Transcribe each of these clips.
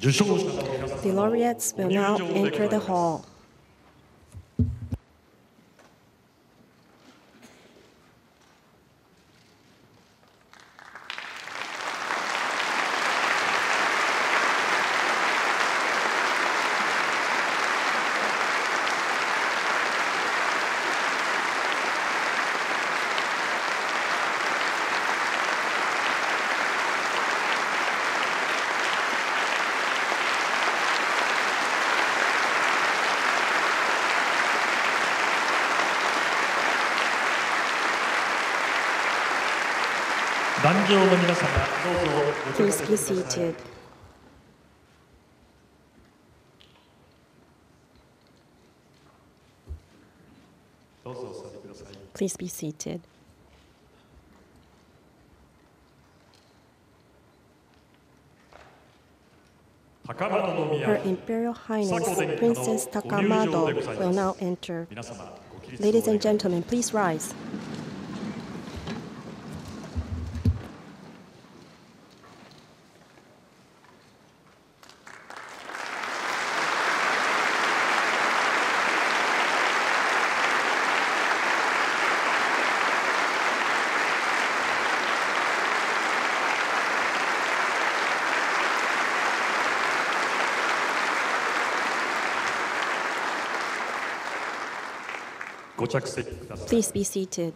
The laureates will now enter the hall. Please be seated. Please be seated. Her Imperial Highness Princess Takamado will now enter. Ladies and gentlemen, please rise. Please be seated.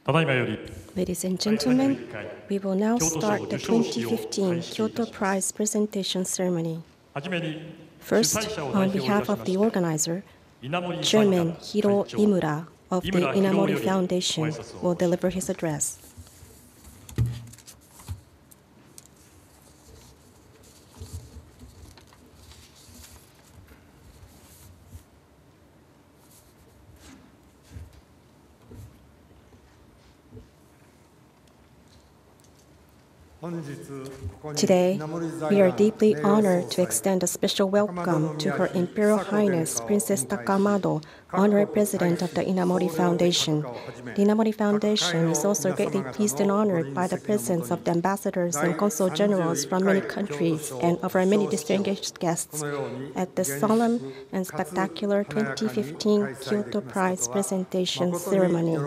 Ladies and gentlemen, we will now start the 2015 Kyoto Prize presentation ceremony. First, on behalf of the organizer, Chairman Hiro Imura of the Inamori Foundation will deliver his address. Today, we are deeply honored to extend a special welcome to Her Imperial Highness Princess Takamado, Honorary President of the Inamori Foundation. The Inamori Foundation is also greatly pleased and honored by the presence of the ambassadors and consul generals from many countries and of our many distinguished guests at the solemn and spectacular 2015 Kyoto Prize presentation ceremony.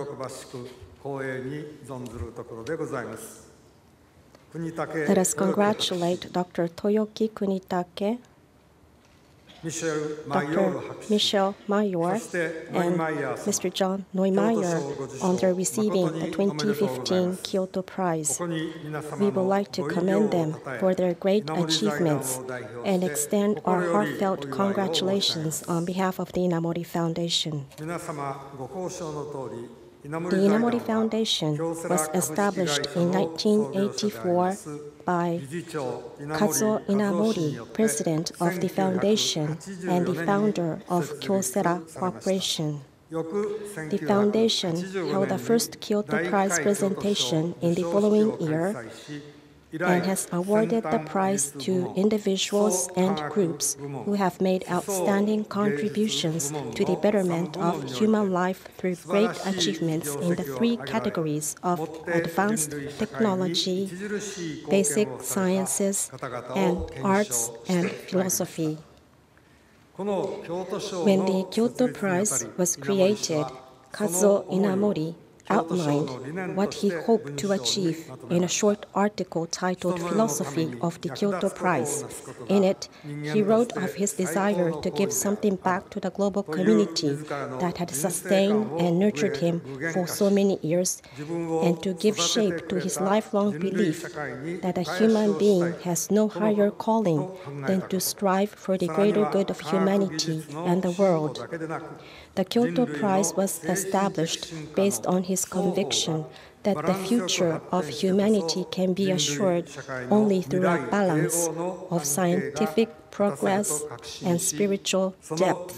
Let us congratulate Dr. Toyoki Kunitake, Dr. Michel Mayor, and Mr. John Neumeyer on their receiving the 2015 Kyoto Prize. We would like to commend them for their great achievements and extend our heartfelt congratulations on behalf of the Inamori Foundation. The Inamori Foundation was established in 1984 by Kazuo Inamori, president of the foundation and the founder of Kyocera Corporation. The foundation held the first Kyoto Prize presentation in the following year and has awarded the prize to individuals and groups who have made outstanding contributions to the betterment of human life through great achievements in the three categories of advanced technology, basic sciences, and arts and philosophy. When the Kyoto Prize was created, Kazuo Inamori outlined what he hoped to achieve in a short article titled Philosophy of the Kyoto Prize. In it, he wrote of his desire to give something back to the global community that had sustained and nurtured him for so many years, and to give shape to his lifelong belief that a human being has no higher calling than to strive for the greater good of humanity and the world. The Kyoto Prize was established based on his conviction that the future of humanity can be assured only through a balance of scientific progress and spiritual depth.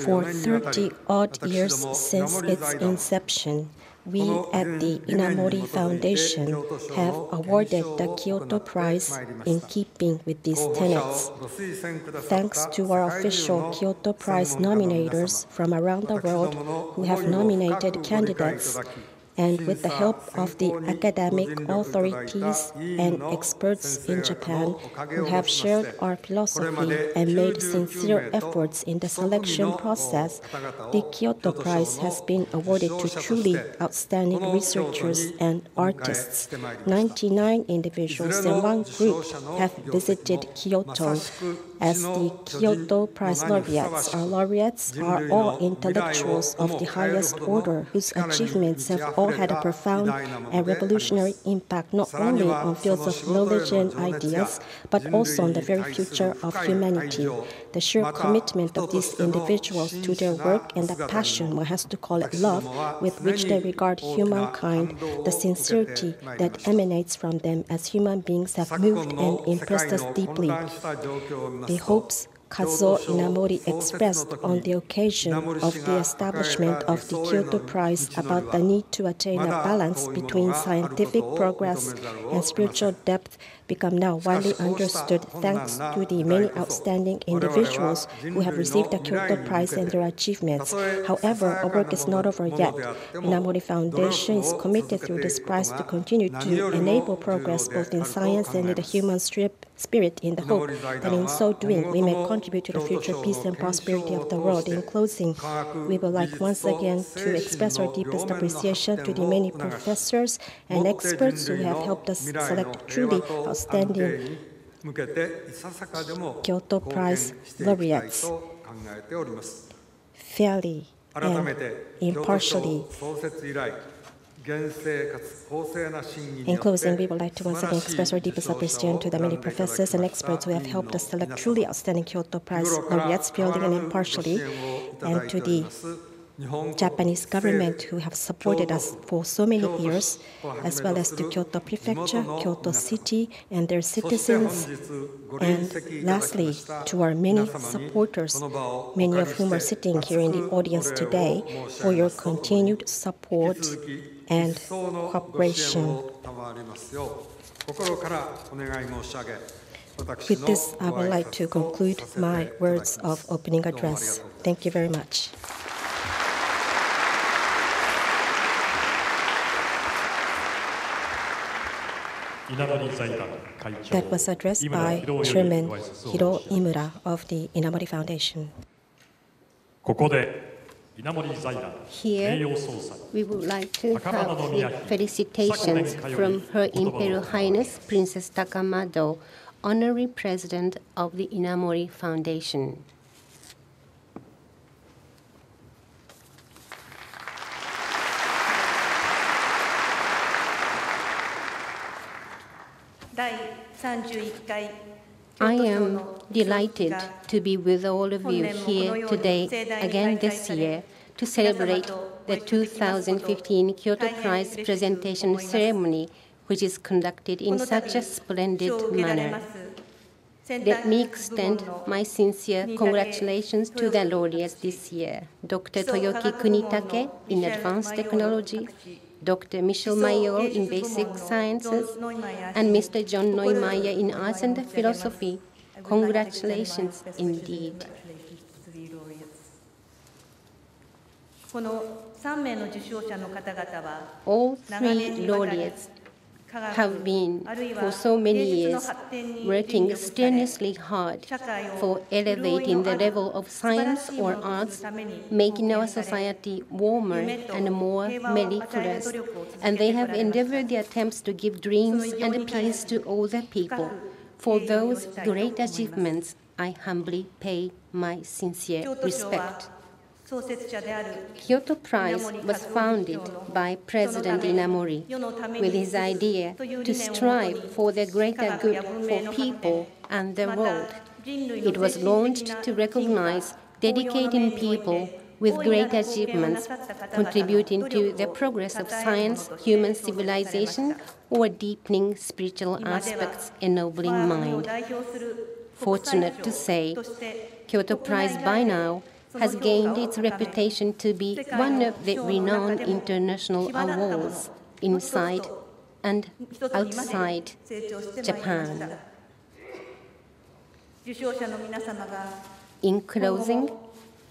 For 30-odd years since its inception, we at the Inamori Foundation have awarded the Kyoto Prize in keeping with these tenets. Thanks to our official Kyoto Prize nominators from around the world who have nominated candidates, and with the help of the academic authorities and experts in Japan who have shared our philosophy and made sincere efforts in the selection process, the Kyoto Prize has been awarded to truly outstanding researchers and artists. 99 individuals and one group have visited Kyoto as the Kyoto Prize laureates. Our laureates are all intellectuals of the highest order whose achievements have all had a profound and revolutionary impact not only on fields of knowledge and ideas, but also on the very future of humanity. The sheer commitment of these individuals to their work and the passion, one has to call it love, with which they regard humankind, the sincerity that emanates from them as human beings have moved and impressed us deeply. The hopes Kazuo Inamori expressed on the occasion of the establishment of the Kyoto Prize about the need to attain a balance between scientific progress and spiritual depth become now widely understood thanks to the many outstanding individuals who have received the Kyoto Prize and their achievements. However, our work is not over yet. Inamori Foundation is committed through this prize to continue to enable progress both in science and in the human spirit, in the hope that in so doing we may contribute to the future peace and prosperity of the world. In closing, we would like once again to express our deepest appreciation to the many professors and experts who have helped us select truly outstanding Kyoto Prize laureates fairly and impartially. In closing, we would like to once again express our deepest appreciation to the many professors and experts who have helped us select truly outstanding Kyoto Prize laureates fairly and impartially, and to the Japanese government who have supported us for so many years, as well as to Kyoto Prefecture, Kyoto City, and their citizens, and lastly, to our many supporters, many of whom are sitting here in the audience today, for your continued support and cooperation. With this, I would like to conclude my words of opening address. Thank you very much. That was addressed by Chairman Hiro Imura of the Inamori Foundation. Here, we would like to have the felicitations from Her Imperial Highness Princess Takamado, Honorary President of the Inamori Foundation. I am delighted to be with all of you here today, again this year, to celebrate the 2015 Kyoto Prize presentation ceremony, which is conducted in such a splendid manner. Let me extend my sincere congratulations to the laureates this year, Dr. Toyoki Kunitake in Advanced Technology, Dr. Michel Mayor in Basic Sciences, and Mr. John Neumeier in Arts and Philosophy. Congratulations indeed. All three laureates have been for so many years working strenuously hard for elevating the level of science or arts, making our society warmer and more mellifluous. And they have endeavored their attempts to give dreams and peace to all the people. For those great achievements, I humbly pay my sincere respect. Kyoto Prize was founded by President Inamori with his idea to strive for the greater good for people and the world. It was launched to recognize dedicated people with great achievements, contributing to the progress of science, human civilization, or deepening spiritual aspects, ennobling mind. Fortunate to say, Kyoto Prize by now has gained its reputation to be one of the renowned international awards inside and outside Japan. In closing,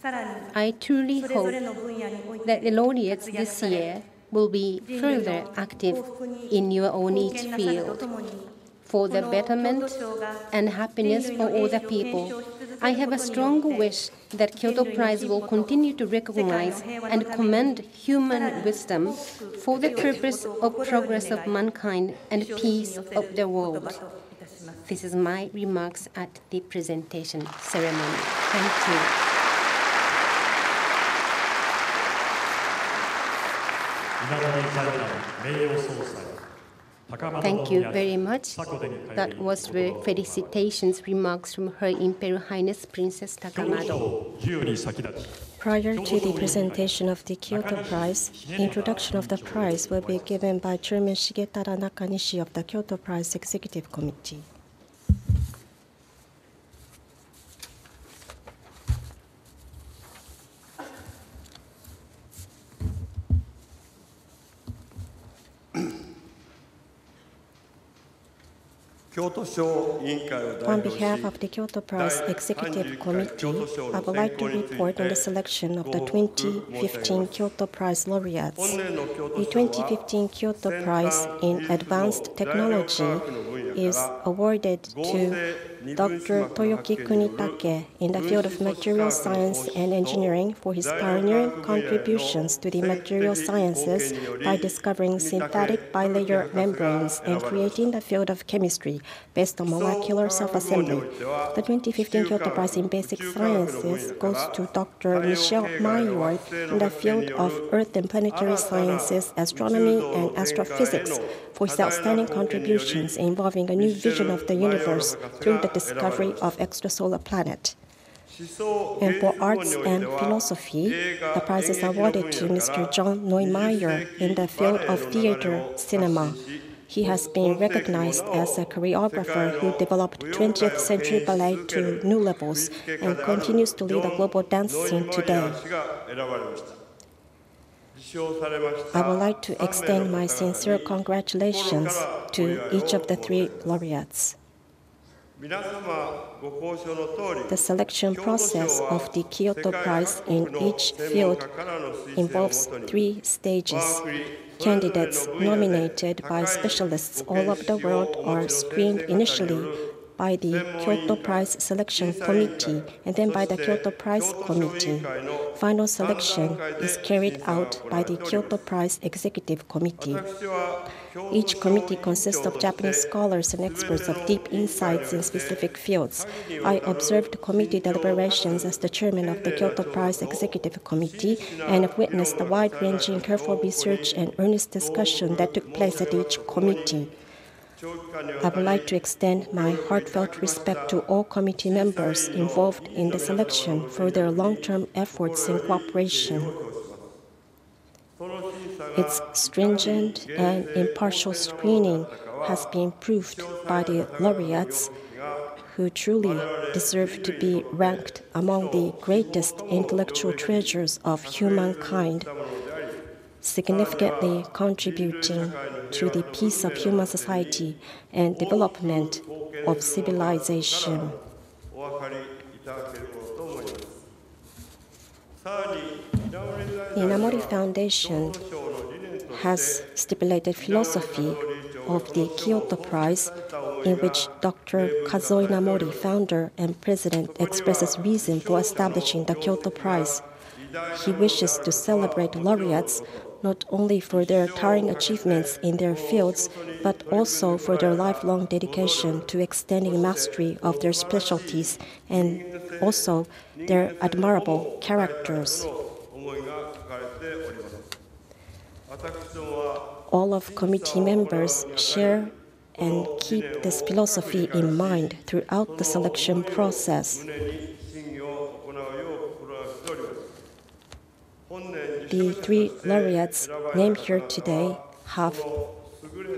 I truly hope that the laureates this year will be further active in your own each field for the betterment and happiness for all the people. I have a strong wish that Kyoto Prize will continue to recognize and commend human wisdom for the purpose of progress of mankind and peace of the world. This is my remarks at the presentation ceremony. Thank you. Thank you very much. That was the felicitations remarks from Her Imperial Highness Princess Takamado. Prior to the presentation of the Kyoto Prize, introduction of the prize will be given by Chairman Shigetara Nakanishi of the Kyoto Prize Executive Committee. On behalf of the Kyoto Prize Executive Committee, I would like to report on the selection of the 2015 Kyoto Prize laureates. The 2015 Kyoto Prize in Advanced Technology is awarded to Dr. Toyoki Kunitake in the field of material science and engineering for his pioneering contributions to the material sciences by discovering synthetic bilayer membranes and creating the field of chemistry based on molecular self-assembly. The 2015 Kyoto Prize in Basic Sciences goes to Dr. Michel Maillard in the field of Earth and planetary sciences, astronomy, and astrophysics for his outstanding contributions involving a new vision of the universe through the discovery of extrasolar planet. And for arts and philosophy, the prize is awarded to Mr. John Neumeyer in the field of theater cinema. He has been recognized as a choreographer who developed 20th century ballet to new levels and continues to lead the global dance scene today. I would like to extend my sincere congratulations to each of the three laureates. The selection process of the Kyoto Prize in each field involves 3 stages. Candidates nominated by specialists all over the world are screened initially by the Kyoto Prize Selection Committee and then by the Kyoto Prize Committee. Final selection is carried out by the Kyoto Prize Executive Committee. Each committee consists of Japanese scholars and experts of deep insights in specific fields. I observed committee deliberations as the chairman of the Kyoto Prize Executive Committee and have witnessed the wide-ranging, careful research and earnest discussion that took place at each committee. I would like to extend my heartfelt respect to all committee members involved in the selection for their long-term efforts and cooperation. Its stringent and impartial screening has been proved by the laureates who truly deserve to be ranked among the greatest intellectual treasures of humankind, significantly contributing to the peace of human society and development of civilization. The Inamori Foundation has stipulated philosophy of the Kyoto Prize, in which Dr. Kazuo Inamori, founder and president, expresses reason for establishing the Kyoto Prize. He wishes to celebrate laureates not only for their towering achievements in their fields, but also for their lifelong dedication to extending mastery of their specialties and also their admirable characters. All of committee members share and keep this philosophy in mind throughout the selection process. The 3 laureates named here today have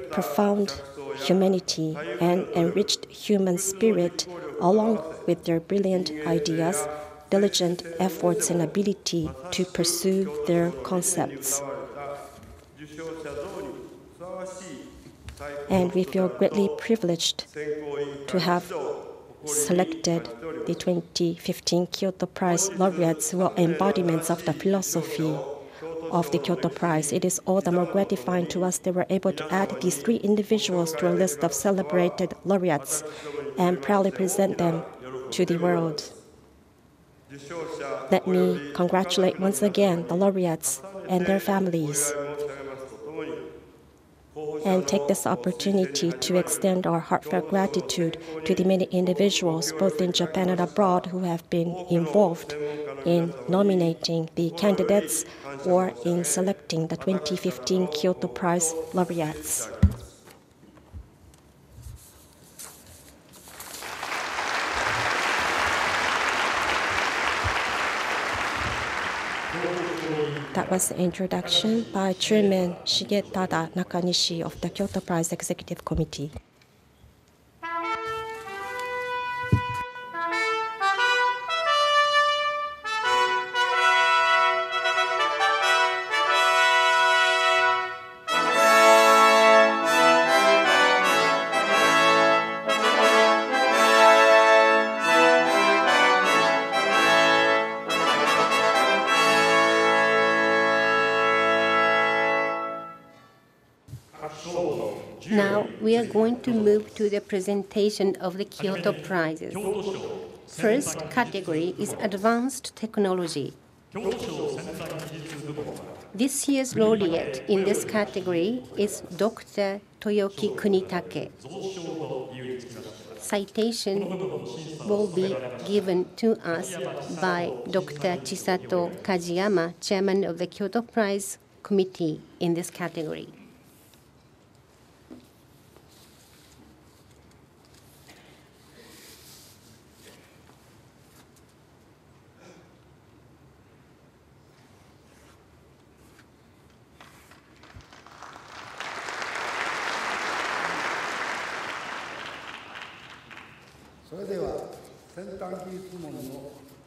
profound humanity and enriched human spirit, along with their brilliant ideas, diligent efforts, and ability to pursue their concepts. And we feel greatly privileged to have selected the 2015 Kyoto Prize laureates who are embodiments of the philosophy of the Kyoto Prize. It is all the more gratifying to us that we're able to add these 3 individuals to a list of celebrated laureates and proudly present them to the world. Let me congratulate once again the laureates and their families, and take this opportunity to extend our heartfelt gratitude to the many individuals, both in Japan and abroad, who have been involved in nominating the candidates or in selecting the 2015 Kyoto Prize laureates. That was the introduction by Chairman Shigetada Nakanishi of the Kyoto Prize Executive Committee. Now we are going to move to the presentation of the Kyoto Prizes. First category is Advanced Technology. This year's laureate in this category is Dr. Toyoki Kunitake. Citation will be given to us by Dr. Chisato Kajiyama, chairman of the Kyoto Prize Committee in this category.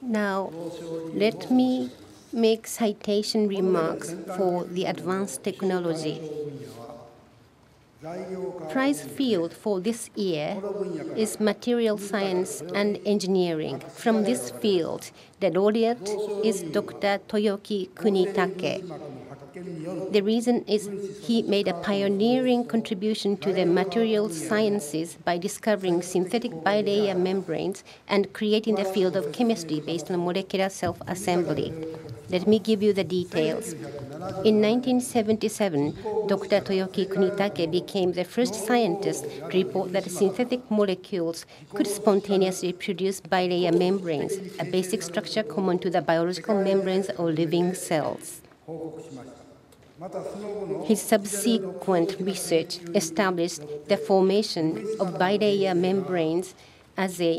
Now, let me make citation remarks for the advanced technology. Prize field for this year is material science and engineering. From this field, the laureate is Dr. Toyoki Kunitake. The reason is he made a pioneering contribution to the material sciences by discovering synthetic bilayer membranes and creating the field of chemistry based on molecular self-assembly. Let me give you the details. In 1977, Dr. Toyoki Kunitake became the first scientist to report that synthetic molecules could spontaneously produce bilayer membranes, a basic structure common to the biological membranes of living cells. His subsequent research established the formation of bilayer membranes as a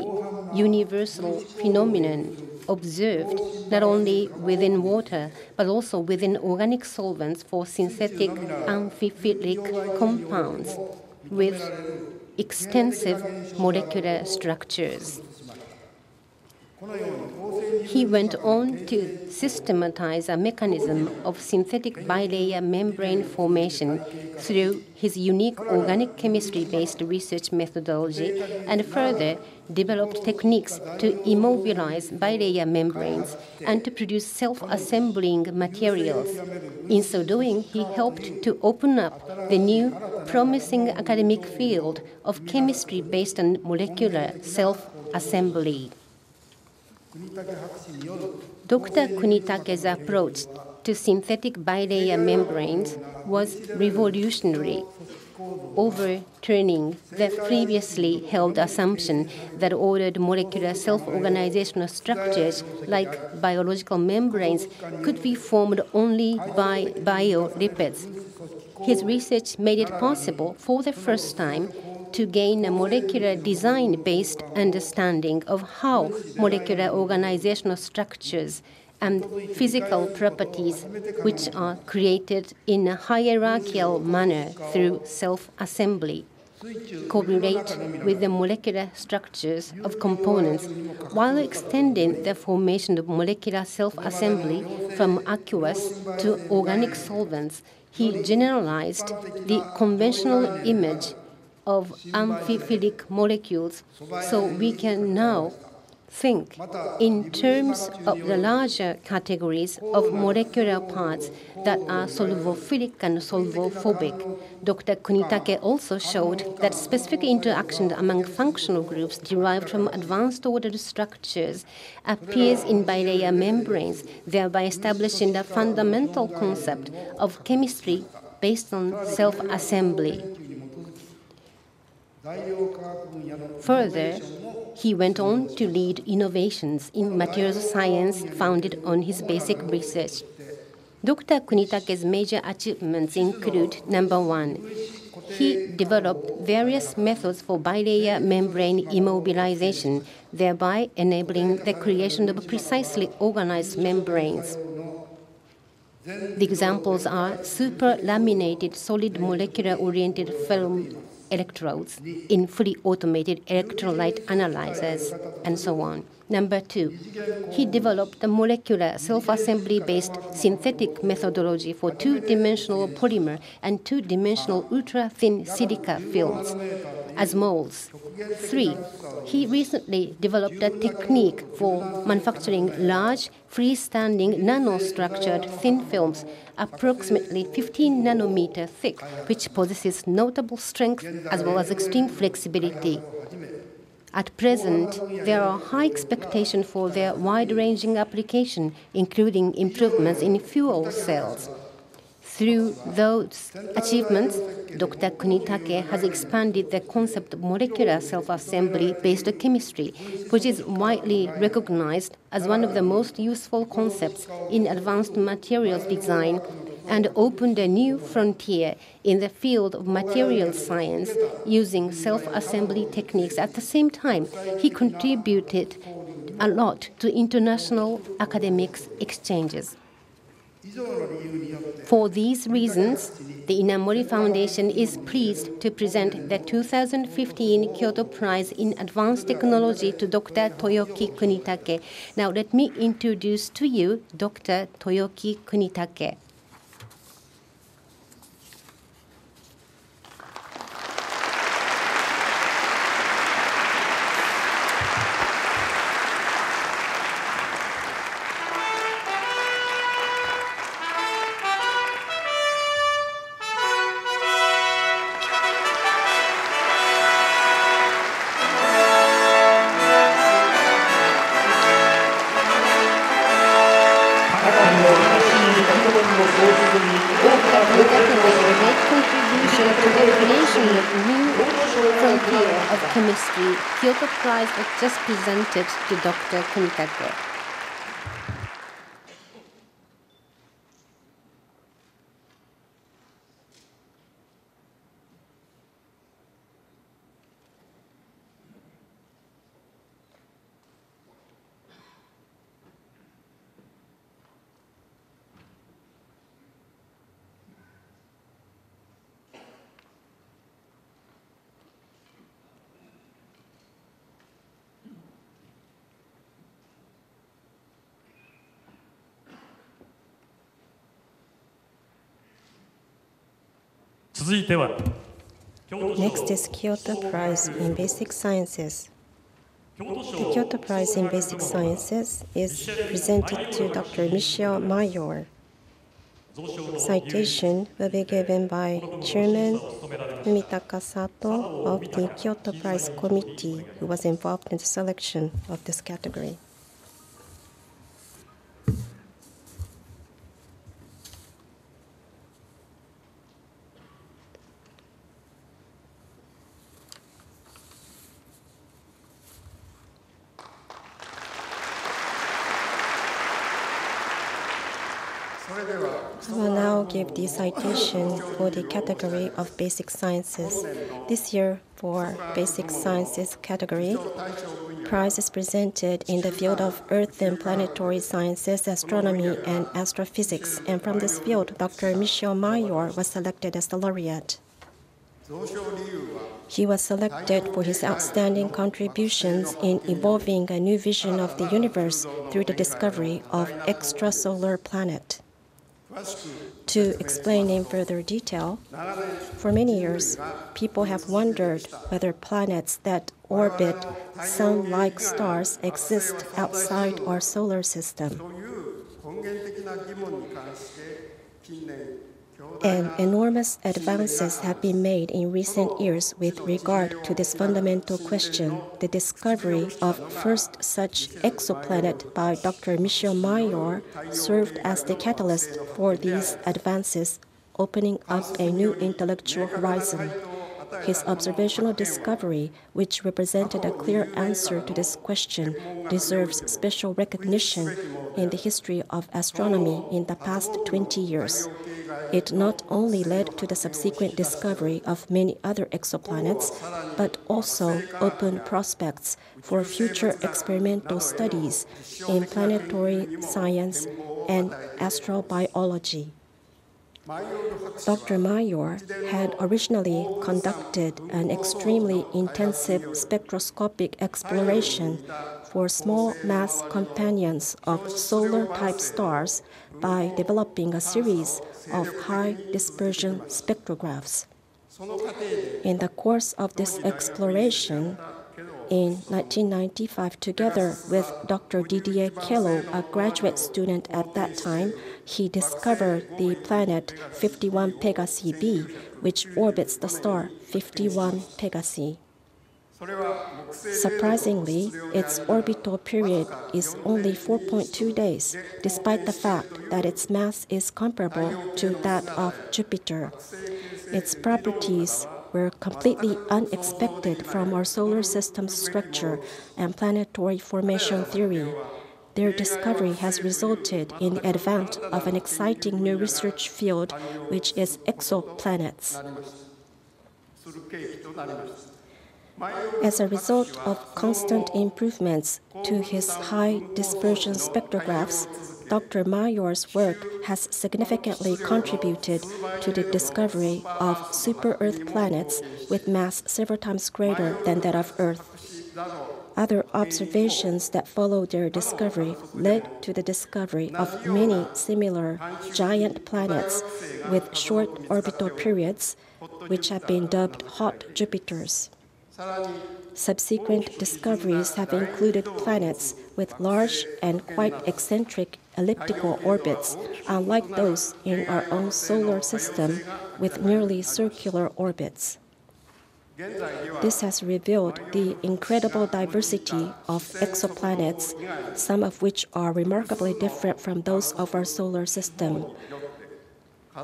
universal phenomenon observed not only within water but also within organic solvents for synthetic amphiphilic compounds with extensive molecular structures. He went on to systematize a mechanism of synthetic bilayer membrane formation through his unique organic chemistry-based research methodology and further developed techniques to immobilize bilayer membranes and to produce self-assembling materials. In so doing, he helped to open up the new, promising academic field of chemistry based on molecular self-assembly. Dr. Kunitake's approach to synthetic bilayer membranes was revolutionary, overturning the previously held assumption that ordered molecular self-organizational structures like biological membranes could be formed only by biolipids. His research made it possible for the first time to gain a molecular design-based understanding of how molecular organizational structures and physical properties which are created in a hierarchical manner through self-assembly correlate with the molecular structures of components while extending the formation of molecular self-assembly from aqueous to organic solvents. He generalized the conventional image of amphiphilic molecules, so we can now think in terms of the larger categories of molecular parts that are solvophilic and solvophobic. Dr. Kunitake also showed that specific interactions among functional groups derived from advanced ordered structures appears in bilayer membranes, thereby establishing the fundamental concept of chemistry based on self-assembly. Further, he went on to lead innovations in materials science founded on his basic research. Dr. Kunitake's major achievements include, number one, he developed various methods for bilayer membrane immobilization, thereby enabling the creation of precisely organized membranes. The examples are superlaminated solid molecular-oriented film electrodes in fully automated electrolyte analyzers, and so on. Number 2, he developed the molecular self-assembly-based synthetic methodology for two-dimensional polymer and two-dimensional ultra-thin silica films as molds. 3, he recently developed a technique for manufacturing large, freestanding nanostructured thin films, approximately 15 nanometer thick, which possesses notable strength as well as extreme flexibility. At present, there are high expectations for their wide-ranging application, including improvements in fuel cells. Through those achievements, Dr. Kunitake has expanded the concept of molecular self-assembly-based chemistry, which is widely recognized as one of the most useful concepts in advanced materials design, and opened a new frontier in the field of materials science using self-assembly techniques. At the same time, he contributed a lot to international academics exchanges. For these reasons, the Inamori Foundation is pleased to present the 2015 Kyoto Prize in Advanced Technology to Dr. Toyoki Kunitake. Now let me introduce to you Dr. Toyoki Kunitake. Kyoto Prize was just presented to Dr. Kunitake. Next is Kyoto Prize in Basic Sciences. The Kyoto Prize in Basic Sciences is presented to Dr. Michio Mayor. Citation will be given by Chairman Fumitaka Sato of the Kyoto Prize Committee, who was involved in the selection of this category. I will now give the citation for the category of Basic Sciences. This year, for Basic Sciences category, prize is presented in the field of Earth and Planetary Sciences, Astronomy, and Astrophysics. And from this field, Dr. Michio Mayor was selected as the laureate. He was selected for his outstanding contributions in evolving a new vision of the universe through the discovery of extrasolar planet. To explain in further detail, for many years, people have wondered whether planets that orbit sun-like stars exist outside our solar system. And enormous advances have been made in recent years with regard to this fundamental question. The discovery of first such exoplanet by Dr. Michio Mayor served as the catalyst for these advances, opening up a new intellectual horizon. His observational discovery, which represented a clear answer to this question, deserves special recognition in the history of astronomy in the past 20 years. It not only led to the subsequent discovery of many other exoplanets, but also opened prospects for future experimental studies in planetary science and astrobiology. Dr. Mayor had originally conducted an extremely intensive spectroscopic exploration for small mass companions of solar-type stars by developing a series of high-dispersion spectrographs. In the course of this exploration, in 1995, together with Dr. Didier Queloz, a graduate student at that time, he discovered the planet 51 Pegasi b, which orbits the star 51 Pegasi. Surprisingly, its orbital period is only 4.2 days, despite the fact that its mass is comparable to that of Jupiter. Its properties were completely unexpected from our solar system's structure and planetary formation theory. Their discovery has resulted in the advent of an exciting new research field, which is exoplanets. As a result of constant improvements to his high-dispersion spectrographs, Dr. Mayor's work has significantly contributed to the discovery of super-Earth planets with mass several times greater than that of Earth. Other observations that followed their discovery led to the discovery of many similar giant planets with short orbital periods, which have been dubbed hot Jupiters. Subsequent discoveries have included planets with large and quite eccentric elliptical orbits, unlike those in our own solar system with nearly circular orbits. This has revealed the incredible diversity of exoplanets, some of which are remarkably different from those of our solar system.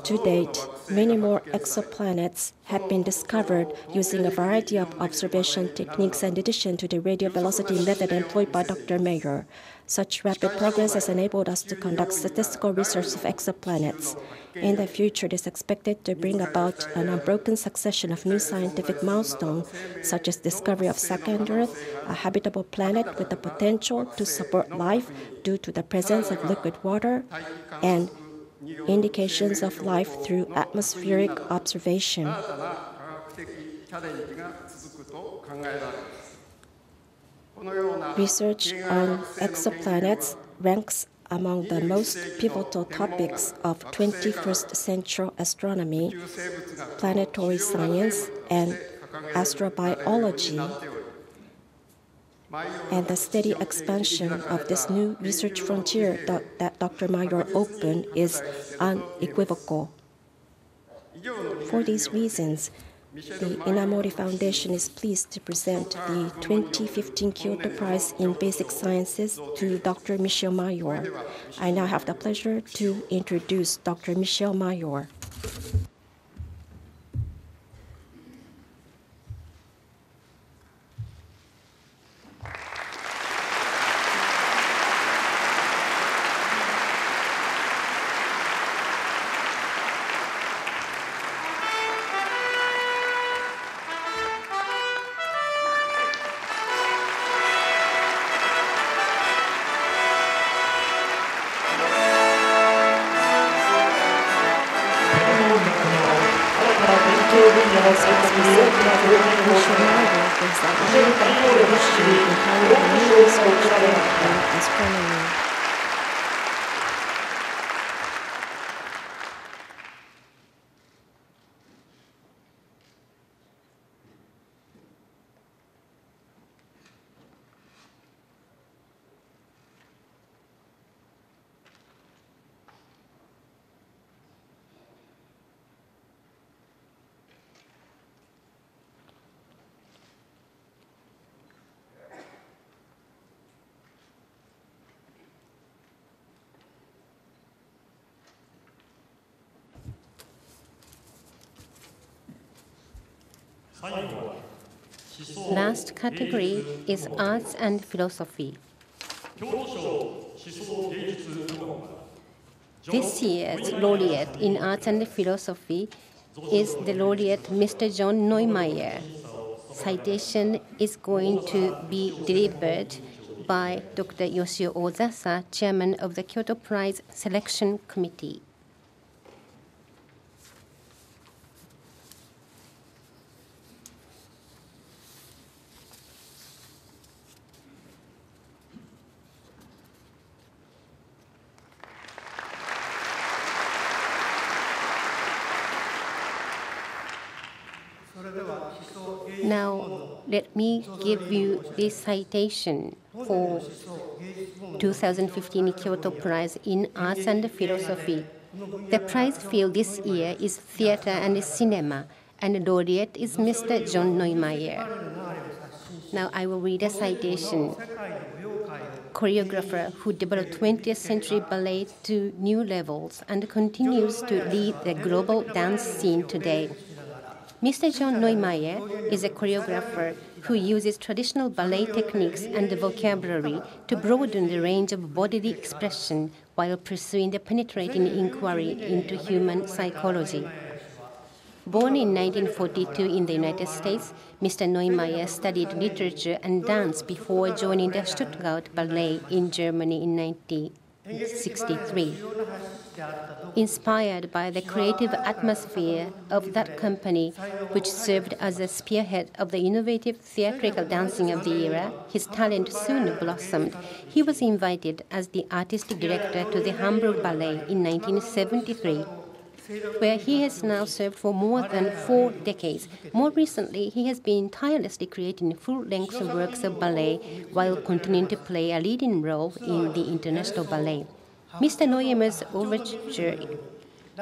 To date, many more exoplanets have been discovered using a variety of observation techniques in addition to the radio velocity method employed by Dr. Mayor. Such rapid progress has enabled us to conduct statistical research of exoplanets. In the future, it is expected to bring about an unbroken succession of new scientific milestones, such as discovery of second Earth, a habitable planet with the potential to support life due to the presence of liquid water, and indications of life through atmospheric observation. Research on exoplanets ranks among the most pivotal topics of 21st century astronomy, planetary science, and astrobiology. And the steady expansion of this new research frontier that Dr. Mayor opened is unequivocal. For these reasons, the Inamori Foundation is pleased to present the 2015 Kyoto Prize in Basic Sciences to Dr. Michel Mayor. I now have the pleasure to introduce Dr. Michel Mayor. Last category is arts and philosophy. This year's laureate in arts and philosophy is the laureate Mr. John Neumeyer. Citation is going to be delivered by Dr. Yoshio Ozasa, chairman of the Kyoto Prize Selection Committee. Now, let me give you the citation for 2015 Kyoto Prize in Arts and Philosophy. The prize field this year is theater and cinema, and the laureate is Mr. John Neumeier. Now I will read a citation. Choreographer who developed 20th century ballet to new levels and continues to lead the global dance scene today. Mr. John Neumeier is a choreographer who uses traditional ballet techniques and vocabulary to broaden the range of bodily expression while pursuing the penetrating inquiry into human psychology. Born in 1942 in the United States, Mr. Neumeier studied literature and dance before joining the Stuttgart Ballet in Germany in 1963. Inspired by the creative atmosphere of that company, which served as a spearhead of the innovative theatrical dancing of the era, his talent soon blossomed. He was invited as the artistic director to the Hamburg Ballet in 1973. Where he has now served for more than 4 decades. More recently, he has been tirelessly creating full-length works of ballet while continuing to play a leading role in the international ballet. Mr. Neumeier's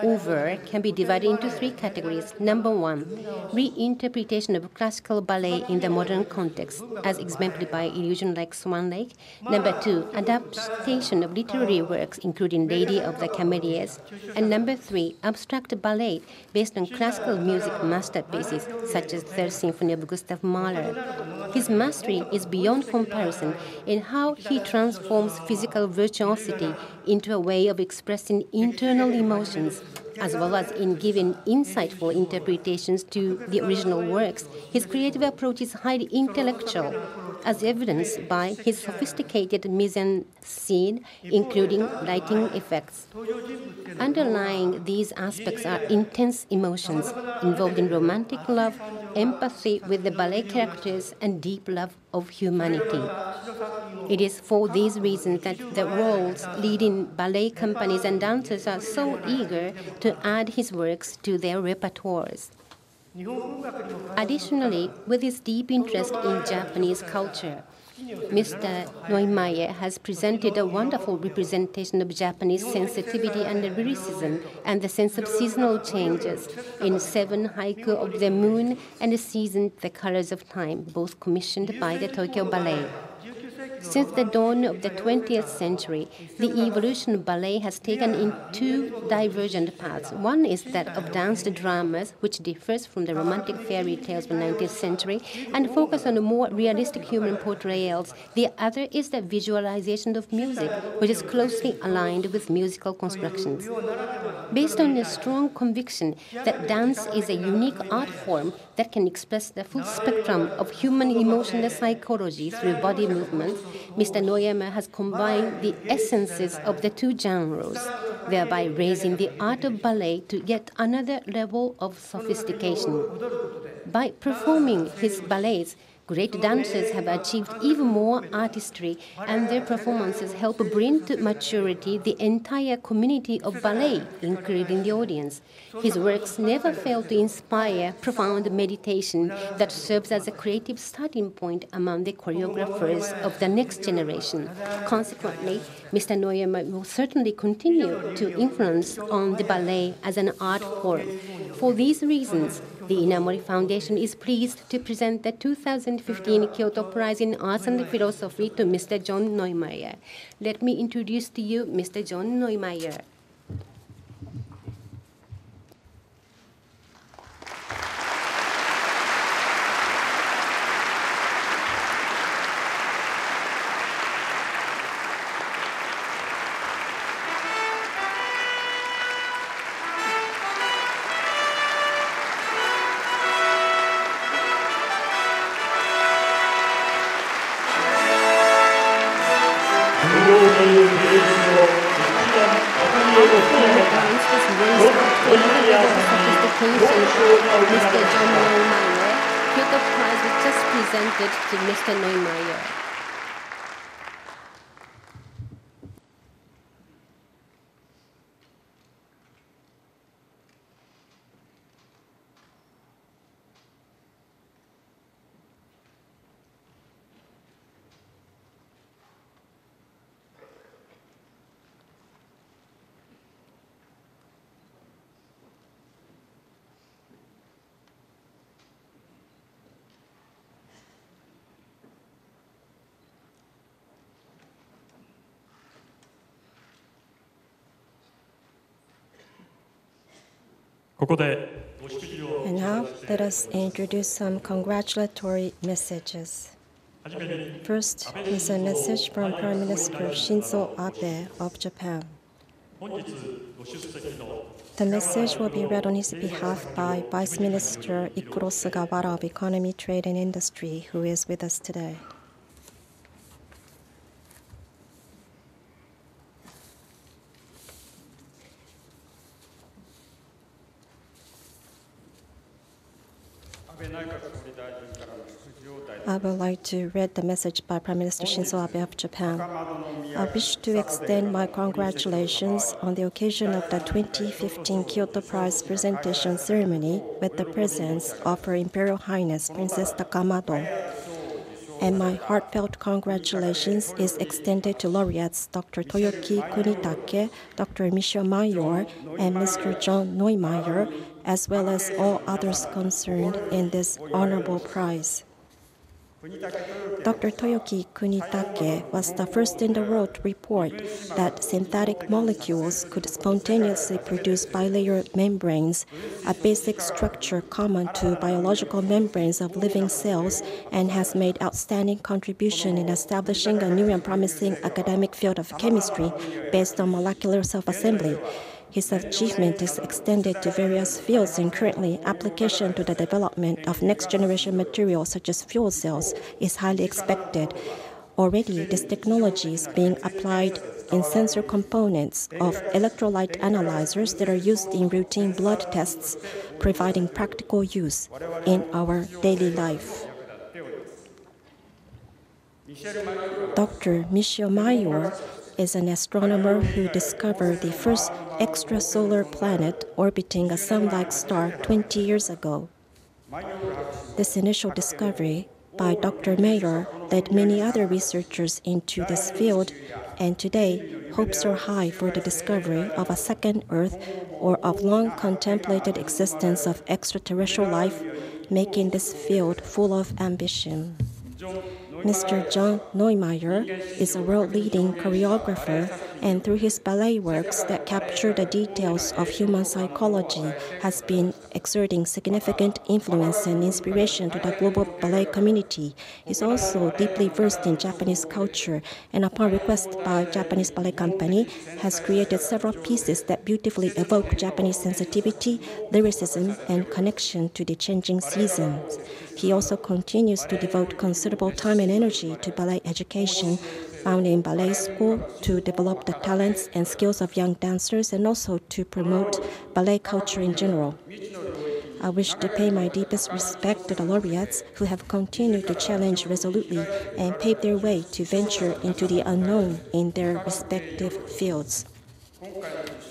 Over can be divided into 3 categories. Number 1, reinterpretation of classical ballet in the modern context, as exemplified by illusion like Swan Lake. Number 2, adaptation of literary works, including Lady of the Camellias. And number 3, abstract ballet based on classical music masterpieces, such as Third Symphony of Gustav Mahler. His mastery is beyond comparison in how he transforms physical virtuosity into a way of expressing internal emotions, as well as in giving insightful interpretations to the original works. His creative approach is highly intellectual, as evidenced by his sophisticated mise-en-scene, including lighting effects. Underlying these aspects are intense emotions involving romantic love, empathy with the ballet characters, and deep love of humanity. It is for these reasons that the world's leading ballet companies and dancers are so eager to add his works to their repertoires. Additionally, with his deep interest in Japanese culture, Mr. Neumeier has presented a wonderful representation of Japanese sensitivity and lyricism and the sense of seasonal changes in 7 Haiku of the Moon and Season The Colors of Time, both commissioned by the Tokyo Ballet. Since the dawn of the 20th century, the evolution of ballet has taken in 2 divergent paths. One is that of danced dramas, which differs from the romantic fairy tales of the 19th century and focus on more realistic human portrayals. The other is the visualization of music, which is closely aligned with musical constructions. Based on a strong conviction that dance is a unique art form that can express the full spectrum of human emotion and psychology through body movements, Mr. Neumeier has combined the essences of the 2 genres, thereby raising the art of ballet to yet another level of sophistication. By performing his ballets, great dancers have achieved even more artistry, and their performances help bring to maturity the entire community of ballet, including the audience. His works never fail to inspire profound meditation that serves as a creative starting point among the choreographers of the next generation. Consequently, Mr. Neumeier will certainly continue to influence on the ballet as an art form. For these reasons, the Inamori Foundation is pleased to present the 2015 Kyoto Prize in Arts and Philosophy to Mr. John Neumeier. Let me introduce to you Mr. John Neumeier. Mr. John Neumeier, Kyoto Prize was just presented to Mr. Neumeier. And now, let us introduce some congratulatory messages. First is a message from Prime Minister Shinzo Abe of Japan. The message will be read on his behalf by Vice Minister Ikuro Sugawara of Economy, Trade and Industry, who is with us today. I would like to read the message by Prime Minister Shinzo Abe of Japan. I wish to extend my congratulations on the occasion of the 2015 Kyoto Prize presentation ceremony with the presence of Her Imperial Highness Princess Takamado. And my heartfelt congratulations is extended to laureates Dr. Toyoki Kunitake, Dr. Michio Mayor, and Mr. John Neumeyer, as well as all others concerned in this honorable prize. Dr. Toyoki Kunitake was the first in the world to report that synthetic molecules could spontaneously produce bilayer membranes, a basic structure common to biological membranes of living cells, and has made outstanding contribution in establishing a new and promising academic field of chemistry based on molecular self-assembly. His achievement is extended to various fields, and currently application to the development of next-generation materials such as fuel cells is highly expected. Already, this technology is being applied in sensor components of electrolyte analyzers that are used in routine blood tests, providing practical use in our daily life. Dr. Michio Mayor is an astronomer who discovered the first extrasolar planet orbiting a sun-like star 20 years ago. This initial discovery by Dr. Mayor led many other researchers into this field, and today hopes are high for the discovery of a second Earth or of long-contemplated existence of extraterrestrial life, making this field full of ambition. Mr. John Neumeyer is a world-leading choreographer, and through his ballet works that capture the details of human psychology, has been exerting significant influence and inspiration to the global ballet community. He's also deeply versed in Japanese culture, and upon request by Japanese ballet company, has created several pieces that beautifully evoke Japanese sensitivity, lyricism, and connection to the changing seasons. He also continues to devote considerable time and energy to ballet education, founding ballet school to develop the talents and skills of young dancers, and also to promote ballet culture in general. I wish to pay my deepest respect to the laureates who have continued to challenge resolutely and pave their way to venture into the unknown in their respective fields.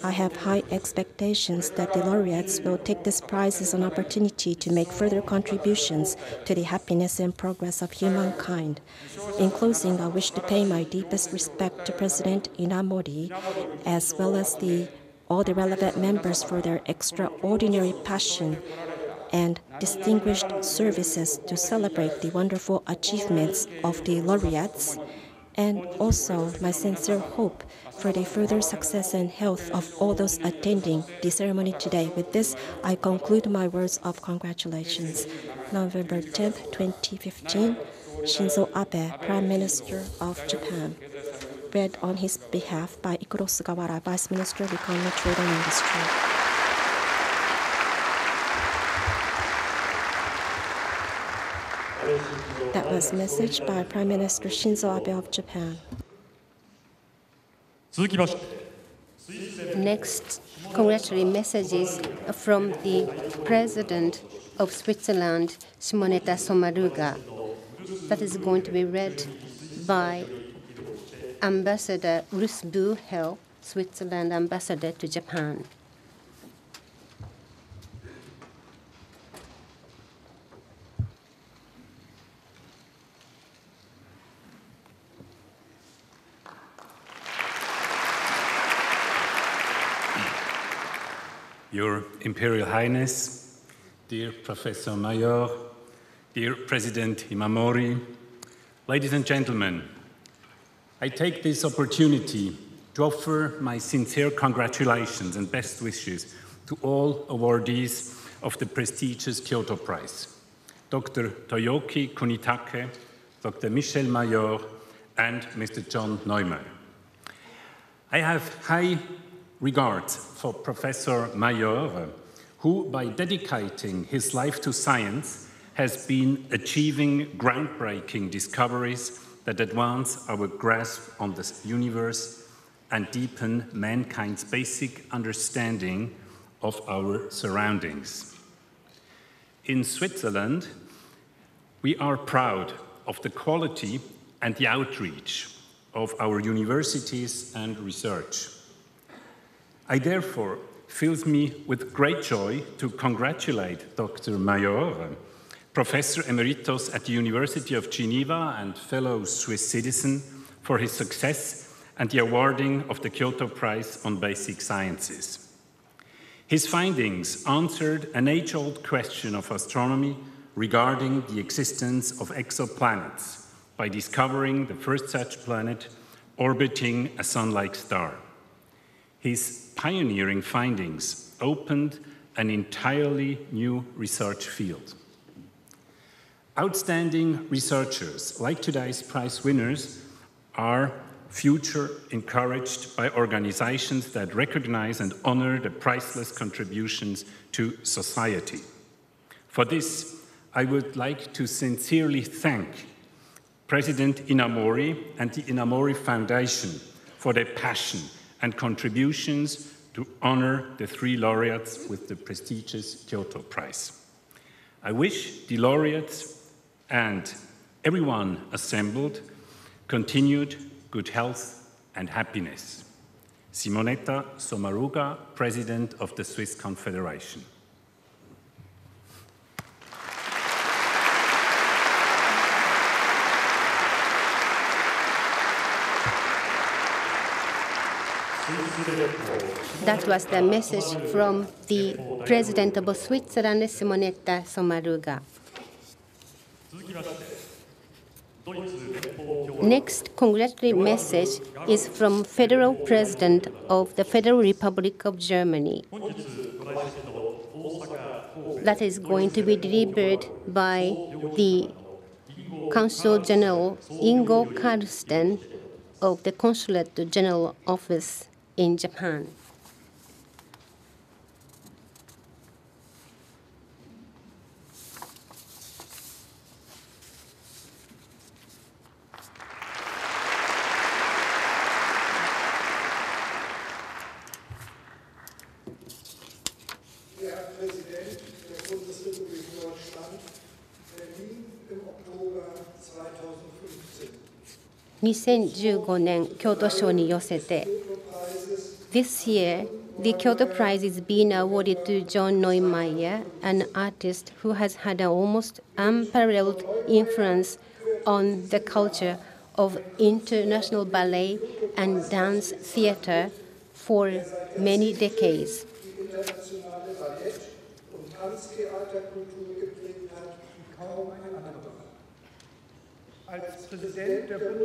I have high expectations that the laureates will take this prize as an opportunity to make further contributions to the happiness and progress of humankind. In closing, I wish to pay my deepest respect to President Inamori, as well as all the relevant members for their extraordinary passion and distinguished services to celebrate the wonderful achievements of the laureates, and also my sincere hope for the further success and health of all those attending the ceremony today. With this, I conclude my words of congratulations. November 10th, 2015, Shinzo Abe, Prime Minister of Japan. Read on his behalf by Ikuro Sugawara, Vice Minister of Economy, Trade and Industry. That was message by Prime Minister Shinzo Abe of Japan. Next, congratulatory messages from the President of Switzerland, Simonetta Sommaruga. That is going to be read by Ambassador Ruth Buhel, Switzerland Ambassador to Japan. Your Imperial Highness, dear Professor Mayor, dear President Imamori, ladies and gentlemen, I take this opportunity to offer my sincere congratulations and best wishes to all awardees of the prestigious Kyoto Prize, Dr. Toyoki Kunitake, Dr. Michel Mayor, and Mr. John Neumann. I have high regard for Professor Mayor, who, by dedicating his life to science, has been achieving groundbreaking discoveries that advance our grasp on the universe and deepen mankind's basic understanding of our surroundings. In Switzerland, we are proud of the quality and the outreach of our universities and research. I therefore fills me with great joy to congratulate Dr. Mayor, Professor Emeritus at the University of Geneva and fellow Swiss citizen, for his success and the awarding of the Kyoto Prize on Basic Sciences. His findings answered an age-old question of astronomy regarding the existence of exoplanets by discovering the first such planet orbiting a sun-like star. His pioneering findings opened an entirely new research field. Outstanding researchers, like today's prize winners, are future encouraged by organizations that recognize and honor the priceless contributions to society. For this, I would like to sincerely thank President Inamori and the Inamori Foundation for their passion and contributions to honor the 3 laureates with the prestigious Kyoto Prize. I wish the laureates and everyone assembled continued good health and happiness. Simonetta Sommaruga, President of the Swiss Confederation. That was the message from the President of Switzerland, Simonetta Sommaruga. Next congratulatory message is from Federal President of the Federal Republic of Germany. That is going to be delivered by the Consul General Ingo Karlsten of the Consulate General Office in Japan. (2015) 年京都賞に寄せて This year, the Kyoto Prize is being awarded to John Neumeier, an artist who has had an almost unparalleled influence on the culture of international ballet and dance theater for many decades.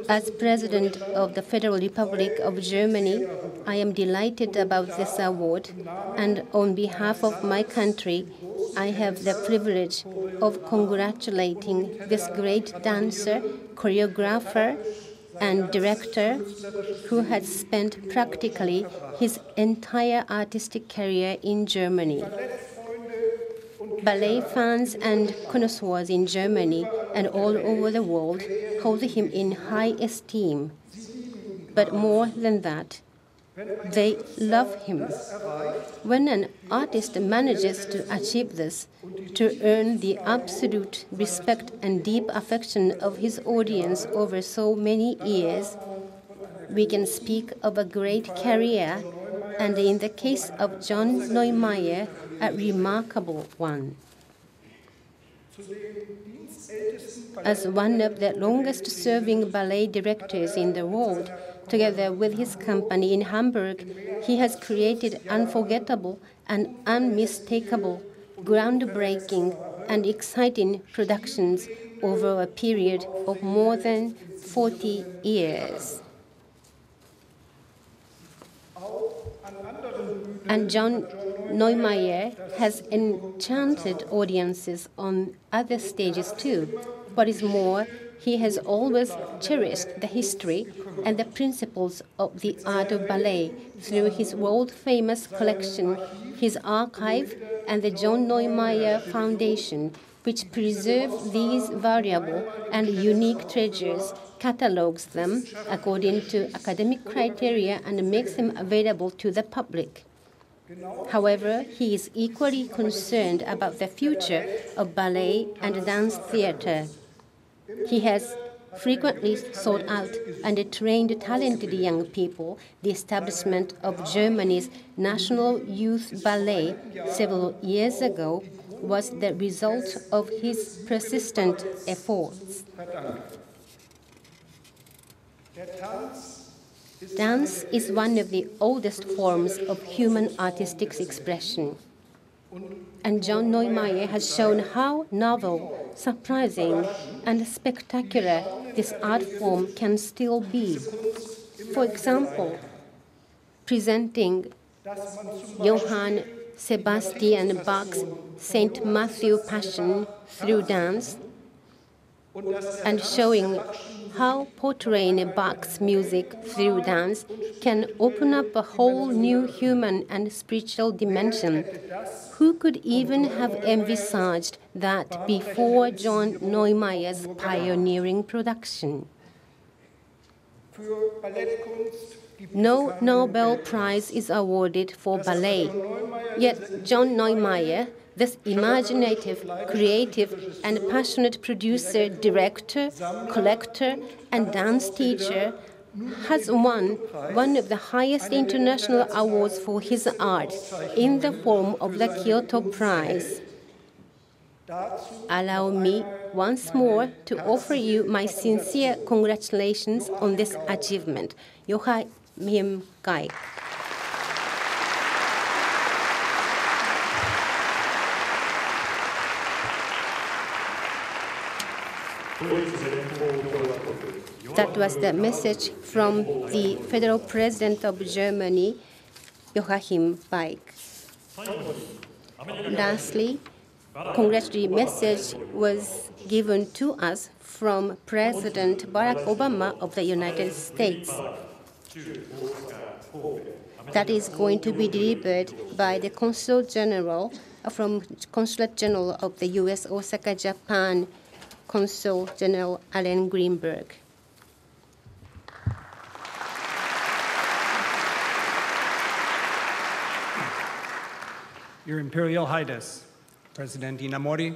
As President of the Federal Republic of Germany, I am delighted about this award, and on behalf of my country, I have the privilege of congratulating this great dancer, choreographer, and director who has spent practically his entire artistic career in Germany. Ballet fans and connoisseurs in Germany and all over the world hold him in high esteem. But more than that, they love him. When an artist manages to achieve this, to earn the absolute respect and deep affection of his audience over so many years, we can speak of a great career, and in the case of John Neumeier, a remarkable one. As one of the longest-serving ballet directors in the world, together with his company in Hamburg, he has created unforgettable and unmistakable, groundbreaking and exciting productions over a period of more than 40 years. And John Neumayer has enchanted audiences on other stages too. What is more, he has always cherished the history and the principles of the art of ballet through his world-famous collection, his archive, and the John Neumayer Foundation, which preserve these variable and unique treasures, catalogues them according to academic criteria, and makes them available to the public. However, he is equally concerned about the future of ballet and dance theater. He has frequently sought out and trained talented young people. The establishment of Germany's National Youth Ballet several years ago was the result of his persistent efforts. Dance is one of the oldest forms of human artistic expression. And John Neumayer has shown how novel, surprising, and spectacular this art form can still be. For example, presenting Johann Sebastian Bach's St. Matthew Passion through dance, and showing how portraying Bach's music through dance can open up a whole new human and spiritual dimension. Who could even have envisaged that before John Neumeyer's pioneering production? No Nobel Prize is awarded for ballet, yet John Neumayer, this imaginative, creative, and passionate producer, director, collector, and dance teacher, has won one of the highest international awards for his art in the form of the Kyoto Prize. Allow me once more to offer you my sincere congratulations on this achievement. Joachim Geig. That was the message from the Federal President of Germany, Joachim Geig. Lastly, congratulatory message was given to us from President Barack Obama of the United States. That is going to be delivered by the Consul General from Consulate General of the U.S. Osaka, Japan, Consul General Allen Greenberg. Your Imperial Highness, President Inamori,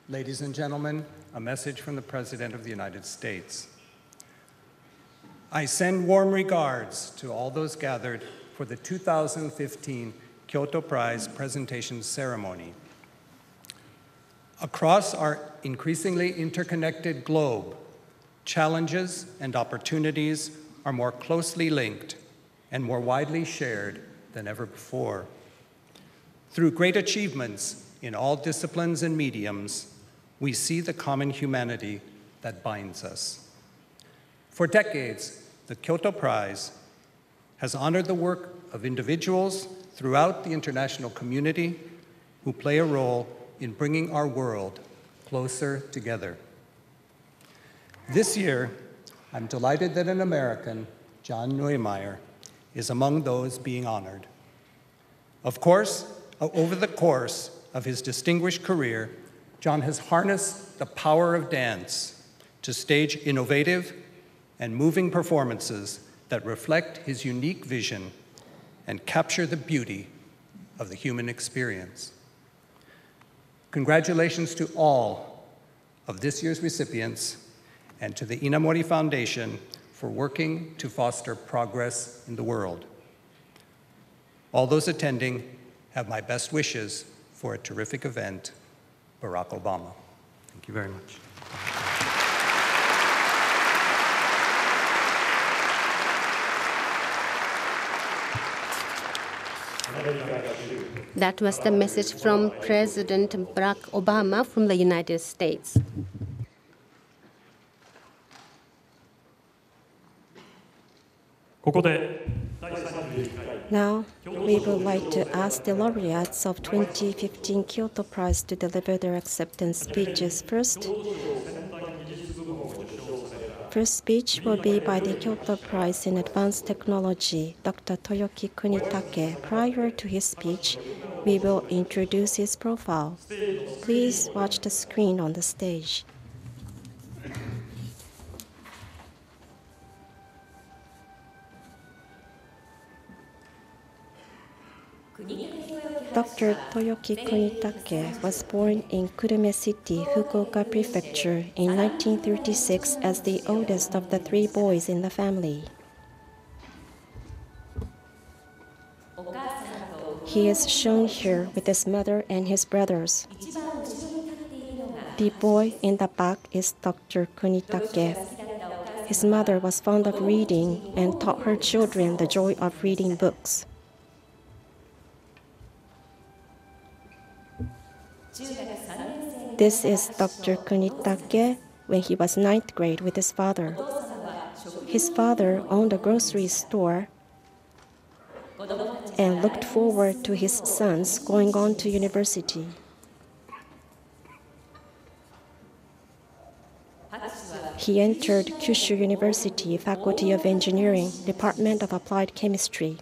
ladies and gentlemen, a message from the President of the United States. I send warm regards to all those gathered for the 2015 Kyoto Prize presentation ceremony. Across our increasingly interconnected globe, challenges and opportunities are more closely linked and more widely shared than ever before. Through great achievements in all disciplines and mediums, we see the common humanity that binds us. For decades, the Kyoto Prize has honored the work of individuals throughout the international community who play a role in bringing our world closer together. This year, I'm delighted that an American, John Neumayer, is among those being honored. Of course, over the course of his distinguished career, John has harnessed the power of dance to stage innovative and moving performances that reflect his unique vision and capture the beauty of the human experience. Congratulations to all of this year's recipients and to the Inamori Foundation for working to foster progress in the world. All those attending have my best wishes for a terrific event. Barack Obama. Thank you very much. That was the message from President Barack Obama from the United States. Now, we would like to ask the laureates of 2015 Kyoto Prize to deliver their acceptance speeches first. First speech will be by the Kyoto Prize in Advanced Technology, Dr. Toyoki Kunitake. Prior to his speech, we will introduce his profile. Please watch the screen on the stage. Dr. Toyoki Kunitake was born in Kurume City, Fukuoka Prefecture in 1936 as the oldest of the 3 boys in the family. He is shown here with his mother and his brothers. The boy in the back is Dr. Kunitake. His mother was fond of reading and taught her children the joy of reading books. This is Dr. Kunitake when he was 9th grade with his father. His father owned a grocery store and looked forward to his sons going on to university. He entered Kyushu University, Faculty of Engineering, Department of Applied Chemistry.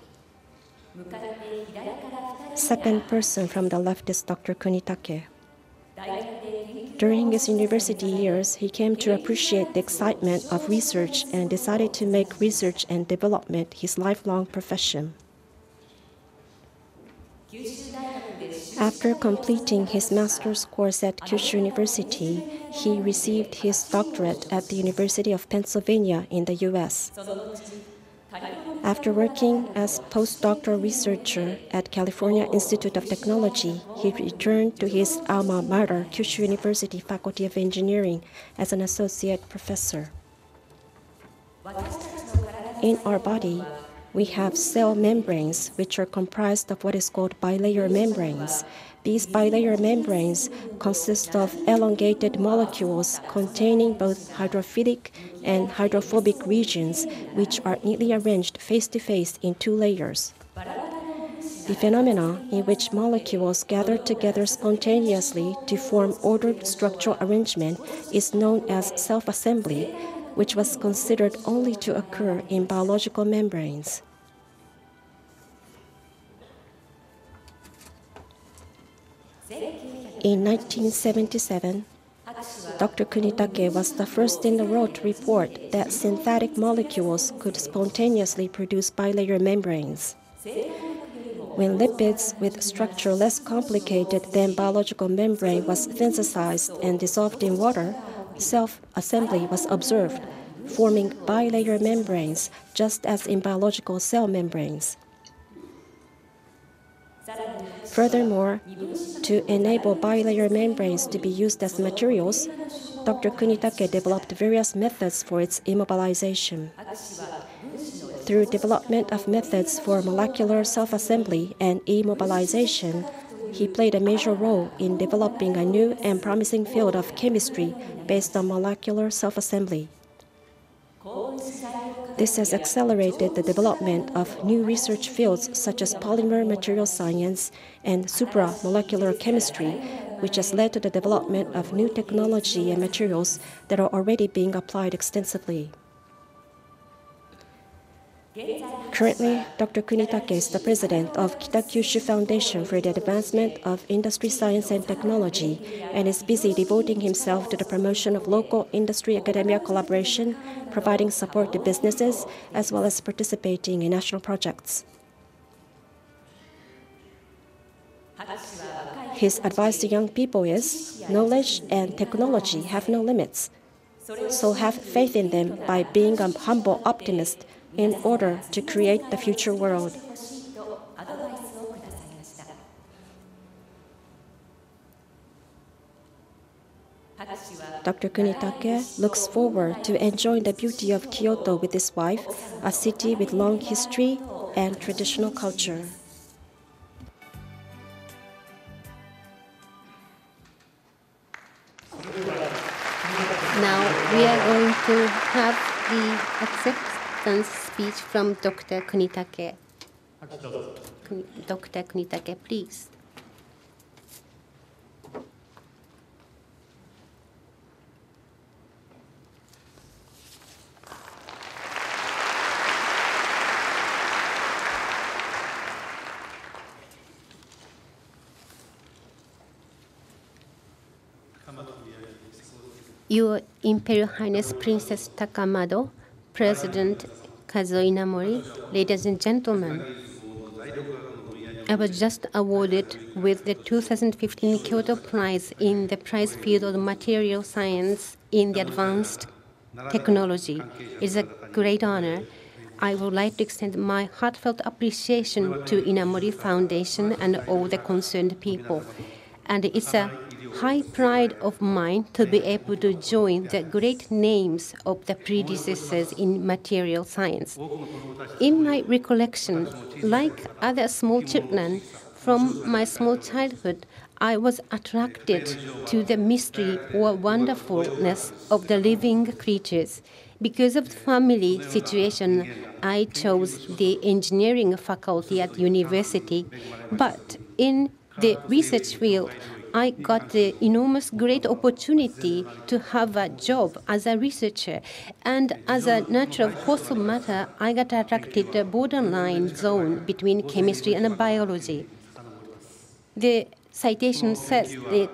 Second person from the left is Dr. Kunitake. During his university years, he came to appreciate the excitement of research and decided to make research and development his lifelong profession. After completing his master's course at Kyushu University, he received his doctorate at the University of Pennsylvania in the U.S. After working as postdoctoral researcher at California Institute of Technology, he returned to his alma mater, Kyushu University Faculty of Engineering, as an associate professor. In our body, we have cell membranes, which are comprised of what is called bilayer membranes. These bilayer membranes consist of elongated molecules containing both hydrophilic and hydrophobic regions, which are neatly arranged face-to-face in 2 layers. The phenomena in which molecules gather together spontaneously to form ordered structural arrangement is known as self-assembly, which was considered only to occur in biological membranes. In 1977, Dr. Kunitake was the first in the world to report that synthetic molecules could spontaneously produce bilayer membranes. When lipids with structure less complicated than biological membrane was synthesized and dissolved in water, self-assembly was observed, forming bilayer membranes just as in biological cell membranes. Furthermore, to enable bilayer membranes to be used as materials, Dr. Kunitake developed various methods for its immobilization. Through development of methods for molecular self-assembly and immobilization, he played a major role in developing a new and promising field of chemistry based on molecular self-assembly. This has accelerated the development of new research fields such as polymer material science and supramolecular chemistry, which has led to the development of new technology and materials that are already being applied extensively. Currently, Dr. Kunitake is the president of Kita-Kyushu Foundation for the Advancement of Industry Science and Technology and is busy devoting himself to the promotion of local industry-academia collaboration, providing support to businesses, as well as participating in national projects. His advice to young people is, knowledge and technology have no limits, so have faith in them by being a humble optimist in order to create the future world. Dr. Kunitake looks forward to enjoying the beauty of Kyoto with his wife, a city with long history and traditional culture. Now we are going to have the acceptance speech from Dr. Kunitake. Dr. Kunitake, please. Your Imperial Highness Princess Takamado, President Kazuo Inamori, ladies and gentlemen, I was just awarded with the 2015 Kyoto Prize in the prize field of material science in the advanced technology. It's a great honor. I would like to extend my heartfelt appreciation to Inamori Foundation and all the concerned people. And it's a high pride of mine to be able to join the great names of the predecessors in material science. In my recollection, like other small children, from my small childhood, I was attracted to the mystery or wonderfulness of the living creatures. Because of the family situation, I chose the engineering faculty at university, but in the research field, I got the enormous great opportunity to have a job as a researcher. And as a natural force of matter, I got attracted to the borderline zone between chemistry and biology. The citation says that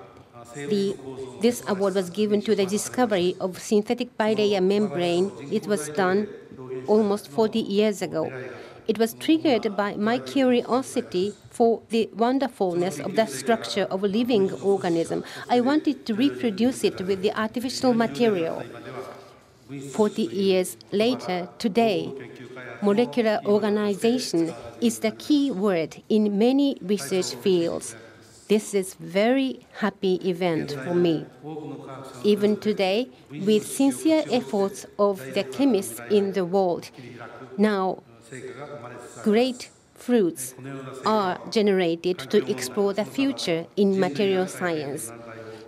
this award was given to the discovery of synthetic bilayer membrane. It was done almost 40 years ago. It was triggered by my curiosity for the wonderfulness of the structure of a living organism. I wanted to reproduce it with the artificial material. 40 years later, today, molecular organization is the key word in many research fields. This is a very happy event for me. Even today, with sincere efforts of the chemists in the world, now great fruits are generated to explore the future in material science.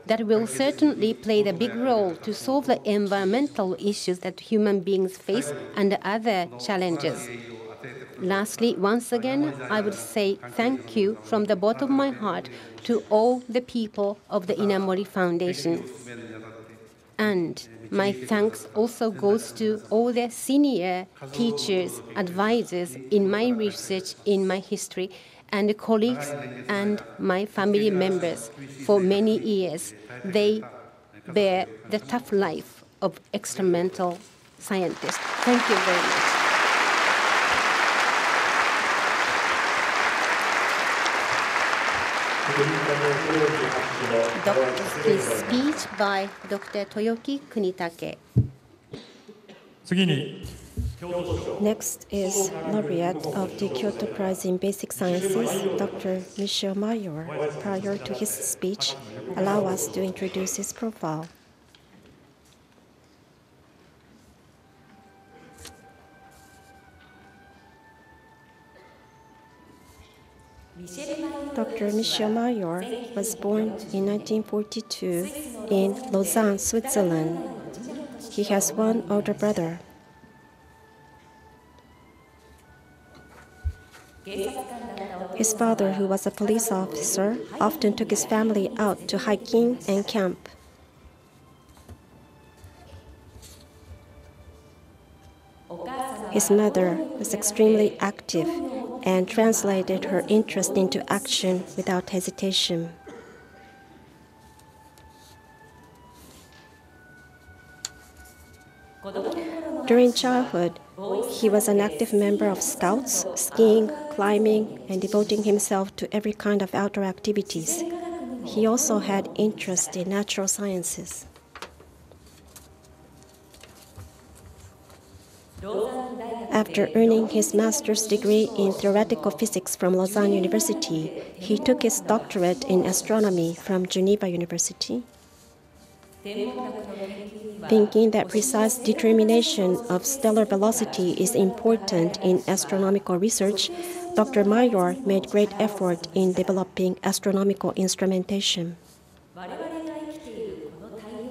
That will certainly play a big role to solve the environmental issues that human beings face and other challenges. Lastly, once again, I would say thank you from the bottom of my heart to all the people of the Inamori Foundation. And my thanks also goes to all the senior teachers, advisors in my research, in my history, and colleagues and my family members. For many years, they bear the tough life of experimental scientists. Thank you very much. His speech by Dr. Toyoki Kunitake. Next is laureate of the Kyoto Prize in Basic Sciences, Dr. Michel Mayor. Prior to his speech, allow us to introduce his profile. Dr. Michel Mayor was born in 1942 in Lausanne, Switzerland. He has one older brother. His father, who was a police officer, often took his family out to hiking and camp. His mother was extremely active and translated her interest into action without hesitation. During childhood, he was an active member of Scouts, skiing, climbing, and devoting himself to every kind of outdoor activities. He also had interest in natural sciences. After earning his master's degree in theoretical physics from Lausanne University, he took his doctorate in astronomy from Geneva University. Thinking that precise determination of stellar velocity is important in astronomical research, Dr. Mayor made great effort in developing astronomical instrumentation.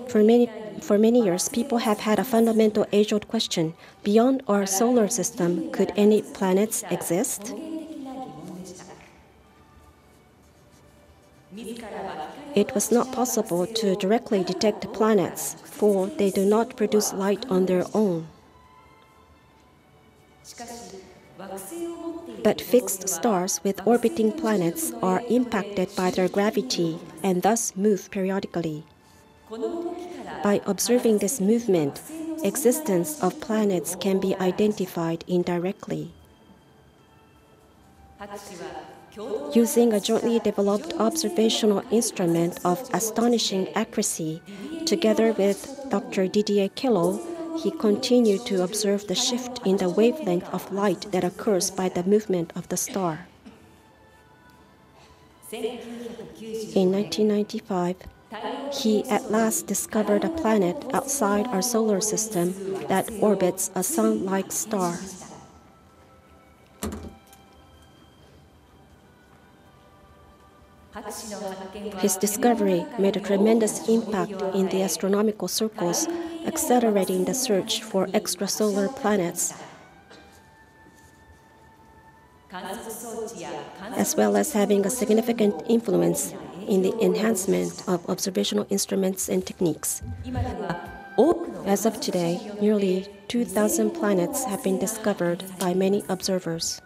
For many years, people have had a fundamental age-old question. Beyond our solar system, could any planets exist? It was not possible to directly detect planets, for they do not produce light on their own. But fixed stars with orbiting planets are impacted by their gravity and thus move periodically. By observing this movement, existence of planets can be identified indirectly. Using a jointly developed observational instrument of astonishing accuracy, together with Dr. Didier Queloz, he continued to observe the shift in the wavelength of light that occurs by the movement of the star. In 1995, he at last discovered a planet outside our solar system that orbits a sun-like star. His discovery made a tremendous impact in the astronomical circles, accelerating the search for extrasolar planets, as well as having a significant influence in the enhancement of observational instruments and techniques. As of today, nearly 2,000 planets have been discovered by many observers.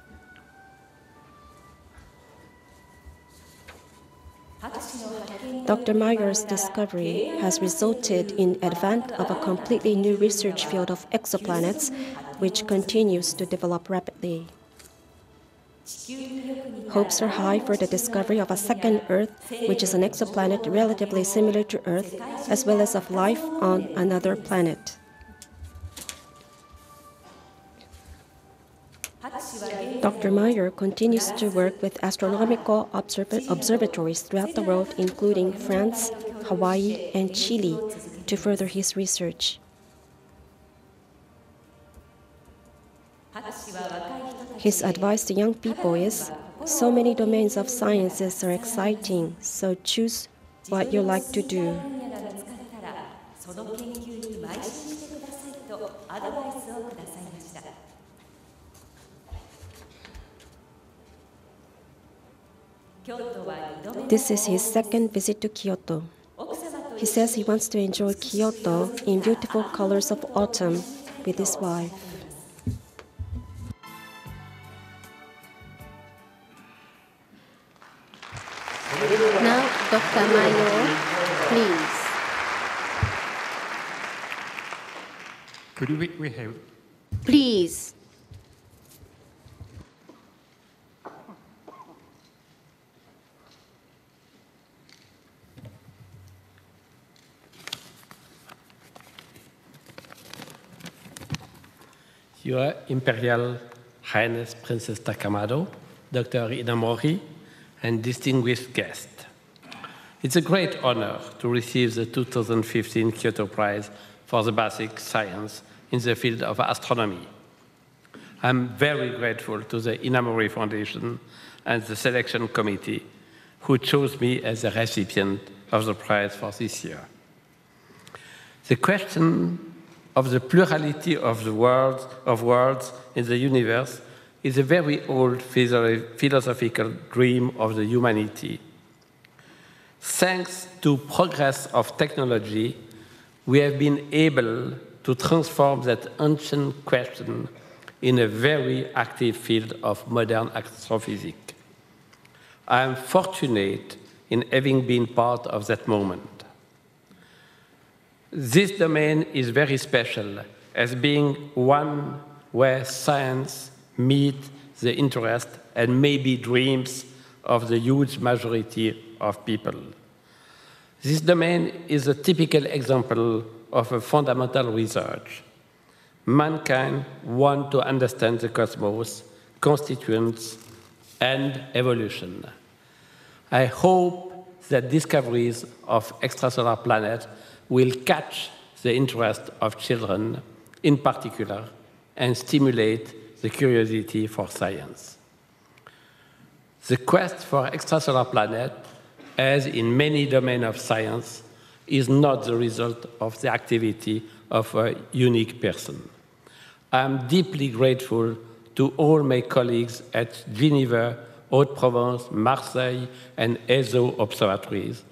Dr. Meyer's discovery has resulted in advent of a completely new research field of exoplanets, which continues to develop rapidly. Hopes are high for the discovery of a second Earth, which is an exoplanet relatively similar to Earth, as well as of life on another planet. Dr. Meyer continues to work with astronomical observatories throughout the world, including France, Hawaii, and Chile, to further his research. His advice to young people is, so many domains of sciences are exciting, so choose what you like to do. This is his second visit to Kyoto. He says he wants to enjoy Kyoto in beautiful colors of autumn with his wife. Now, Dr. Meyer, please. Could we have... Please. Your Imperial Highness Princess Takamado, Dr. Inamori, and distinguished guests. It's a great honor to receive the 2015 Kyoto Prize for the basic science in the field of astronomy. I'm very grateful to the Inamori Foundation and the selection committee who chose me as the recipient of the prize for this year. The question of the plurality of the worlds in the universe is a very old philosophical dream of the humanity. Thanks to progress of technology, we have been able to transform that ancient question in a very active field of modern astrophysics. I am fortunate in having been part of that moment. This domain is very special as being one where science meets the interest and maybe dreams of the huge majority of people. This domain is a typical example of a fundamental research. Mankind wants to understand the cosmos, constituents, and evolution. I hope that discoveries of extrasolar planets will catch the interest of children in particular and stimulate the curiosity for science. The quest for extrasolar planets, as in many domains of science, is not the result of the activity of a unique person. I am deeply grateful to all my colleagues at Geneva Haute-Provence, Marseille, and ESO observatories,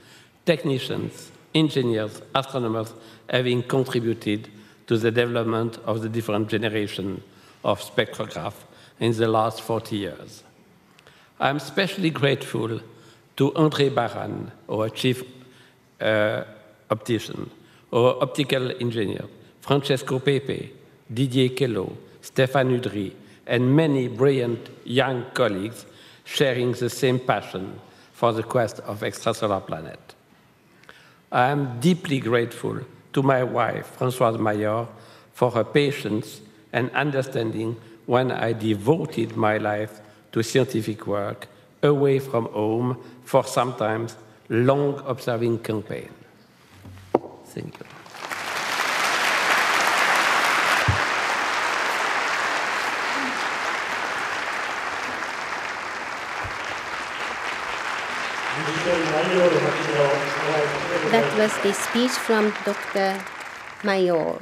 technicians, engineers, astronomers having contributed to the development of the different generations of spectrograph in the last 40 years. I'm especially grateful to André Baran, our chief optician, our optical engineer, Francesco Pepe, Didier Queloz, Stéphane Udry, and many brilliant young colleagues sharing the same passion for the quest of extrasolar planet. I am deeply grateful to my wife, Françoise Mayor, for her patience and understanding when I devoted my life to scientific work away from home for sometimes long observing campaign. Thank you. That was the speech from Dr. Mayor.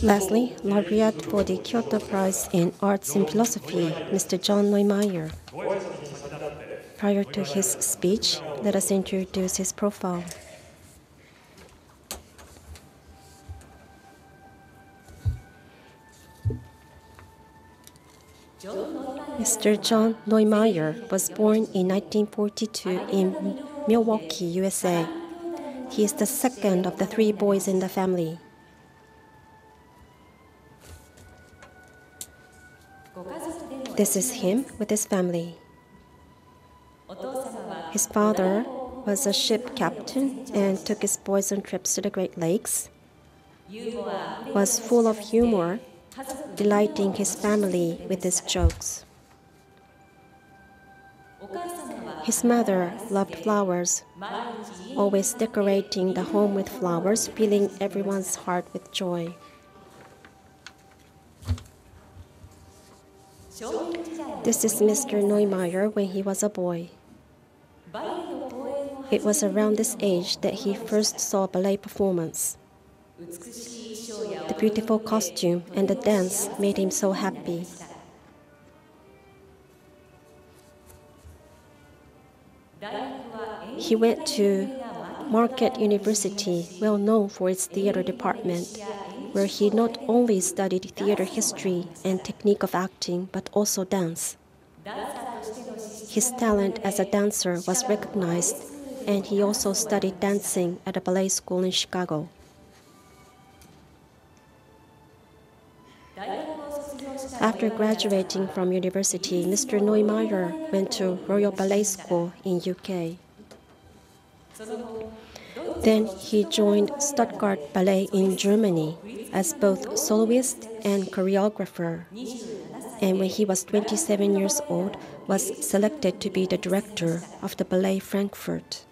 Lastly, laureate for the Kyoto Prize in Arts and Philosophy, Mr. John Neumeyer. Prior to his speech, let us introduce his profile. Mr. John Neumeyer was born in 1942 in Milwaukee, USA. He is the second of the 3 boys in the family. This is him with his family. His father was a ship captain and took his boys on trips to the Great Lakes, was full of humor, delighting his family with his jokes. His mother loved flowers, always decorating the home with flowers, filling everyone's heart with joy. This is Mr. Neumeyer when he was a boy. It was around this age that he first saw a ballet performance. The beautiful costume and the dance made him so happy. He went to Marquette University, well known for its theater department, where he not only studied theater history and technique of acting, but also dance. His talent as a dancer was recognized, and he also studied dancing at a ballet school in Chicago. After graduating from university, Mr. Neumeyer went to Royal Ballet School in UK. Then he joined Stuttgart Ballet in Germany as both soloist and choreographer, and when he was 27 years old, was selected to be the director of the Ballet Frankfurt.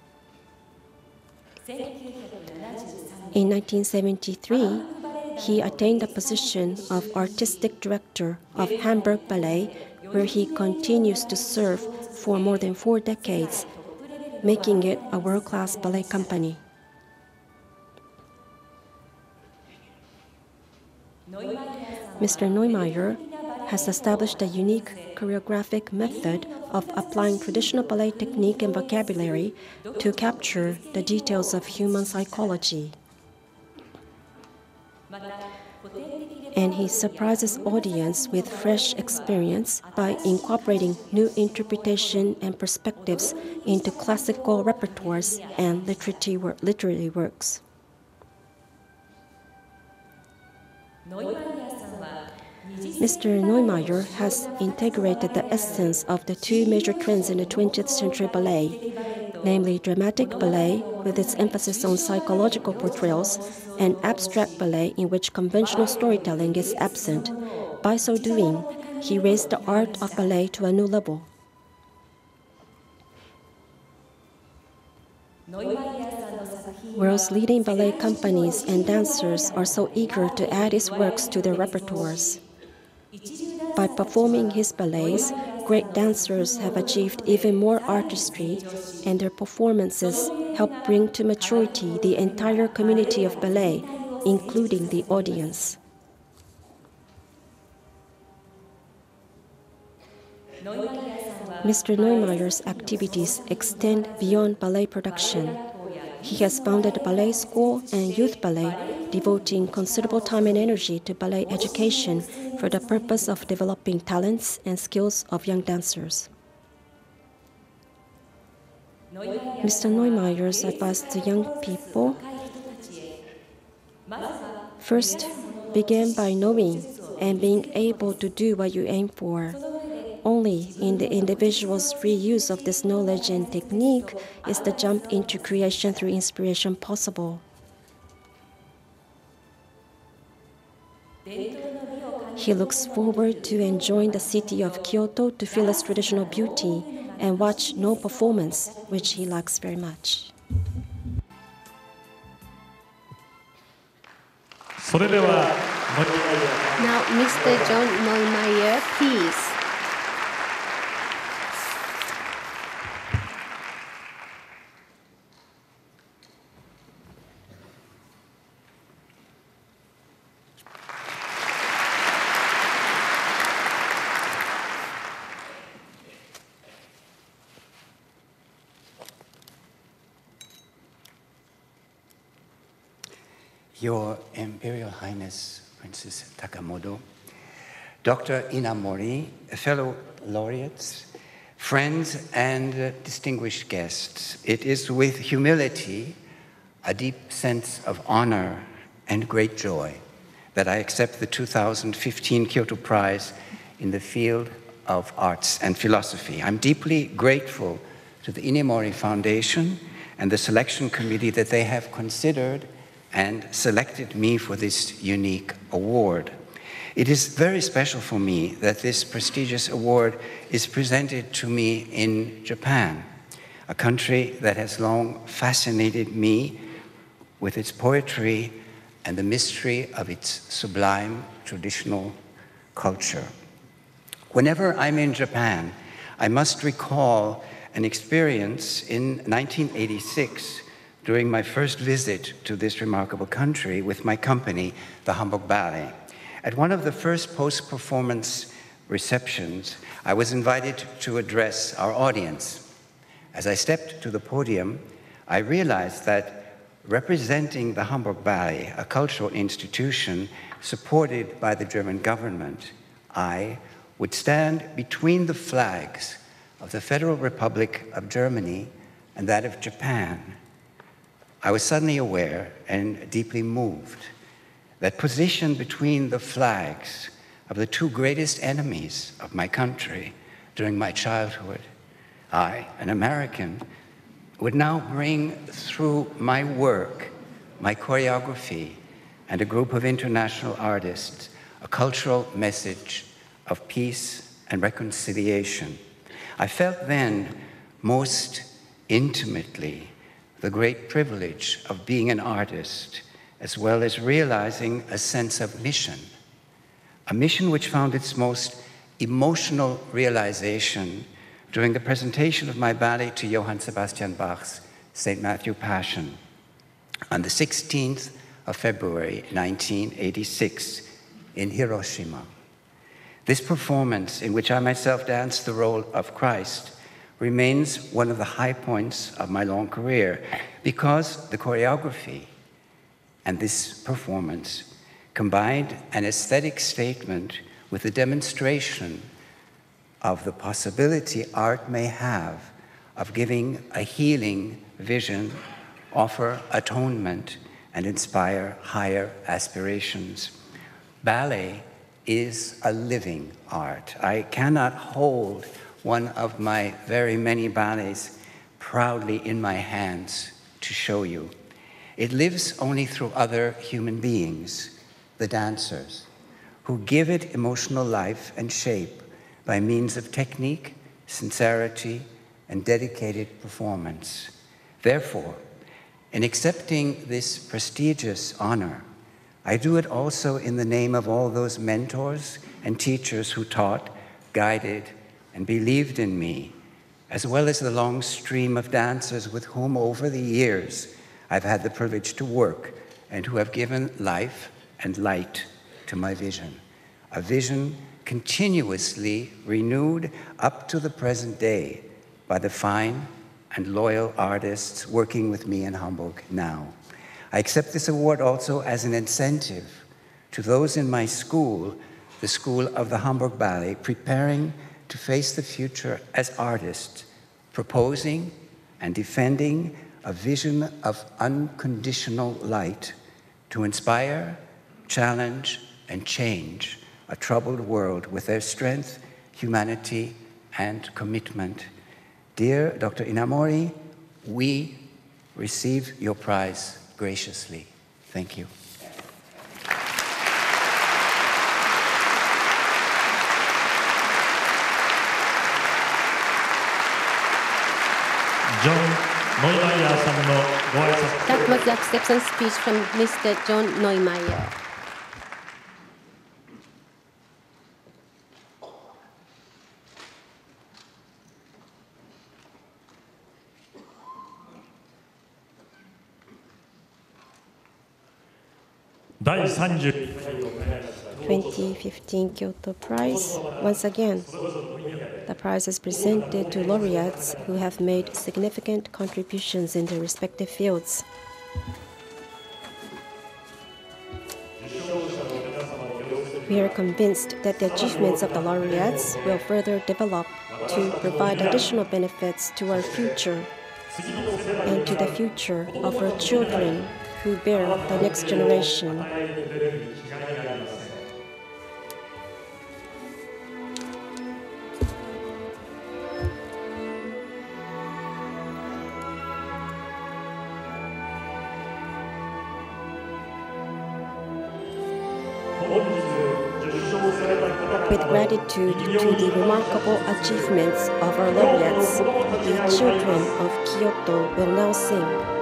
In 1973, he attained the position of artistic director of Hamburg Ballet, where he continues to serve for more than 4 decades, making it a world-class ballet company. Mr. Neumeyer has established a unique choreographic method of applying traditional ballet technique and vocabulary to capture the details of human psychology. And he surprises audience with fresh experience by incorporating new interpretation and perspectives into classical repertoires and literary works. Mr. Neumeyer has integrated the essence of the 2 major trends in the 20th century ballet, namely dramatic ballet with its emphasis on psychological portrayals and abstract ballet in which conventional storytelling is absent. By so doing, he raised the art of ballet to a new level. World's leading ballet companies and dancers are so eager to add his works to their repertoires. By performing his ballets, great dancers have achieved even more artistry, and their performances help bring to maturity the entire community of ballet, including the audience. Mr. Neumeyer's activities extend beyond ballet production. He has founded a ballet school and youth ballet, devoting considerable time and energy to ballet education for the purpose of developing talents and skills of young dancers. Mr. Neumeyer's advice to young people: first, begin by knowing and being able to do what you aim for. Only in the individual's free use of this knowledge and technique is the jump into creation through inspiration possible. He looks forward to enjoying the city of Kyoto to feel its traditional beauty and watch no performance, which he likes very much. Now, Mr. John Neumeyer, please. Your Imperial Highness, Princess Takamoto, Dr. Inamori, fellow laureates, friends, and distinguished guests, it is with humility, a deep sense of honor, and great joy that I accept the 2015 Kyoto Prize in the field of arts and philosophy. I'm deeply grateful to the Inamori Foundation and the selection committee that they have considered and selected me for this unique award. It is very special for me that this prestigious award is presented to me in Japan, a country that has long fascinated me with its poetry and the mystery of its sublime traditional culture. Whenever I'm in Japan, I must recall an experience in 1986 during my first visit to this remarkable country with my company, the Hamburg Ballet. At one of the first post-performance receptions, I was invited to address our audience. As I stepped to the podium, I realized that representing the Hamburg Ballet, a cultural institution supported by the German government, I would stand between the flags of the Federal Republic of Germany and that of Japan. I was suddenly aware and deeply moved that position between the flags of the two greatest enemies of my country during my childhood, I, an American, would now bring through my work, my choreography, and a group of international artists, a cultural message of peace and reconciliation. I felt then most intimately the great privilege of being an artist, as well as realizing a sense of mission, a mission which found its most emotional realization during the presentation of my ballet to Johann Sebastian Bach's St. Matthew Passion on the 16th of February, 1986, in Hiroshima. This performance, in which I myself danced the role of Christ, remains one of the high points of my long career because the choreography and this performance combined an aesthetic statement with a demonstration of the possibility art may have of giving a healing vision, offer atonement, and inspire higher aspirations. Ballet is a living art. I cannot hold one of my very many ballets proudly in my hands to show you. It lives only through other human beings, the dancers, who give it emotional life and shape by means of technique, sincerity, and dedicated performance. Therefore, in accepting this prestigious honor, I do it also in the name of all those mentors and teachers who taught, guided, and believed in me, as well as the long stream of dancers with whom over the years I've had the privilege to work and who have given life and light to my vision, a vision continuously renewed up to the present day by the fine and loyal artists working with me in Hamburg now. I accept this award also as an incentive to those in my school, the School of the Hamburg Ballet, preparing to face the future as artists, proposing and defending a vision of unconditional light to inspire, challenge, and change a troubled world with their strength, humanity, and commitment. Dear Dr. Inamori, we receive your prize graciously. Thank you. That was the acceptance speech from Mr. John Neumeyer. The 2015 Kyoto Prize. Once again, the prize is presented to laureates who have made significant contributions in their respective fields. We are convinced that the achievements of the laureates will further develop to provide additional benefits to our future and to the future of our children who bear the next generation. With gratitude to the remarkable achievements of our laureates, the children of Kyoto will now sing.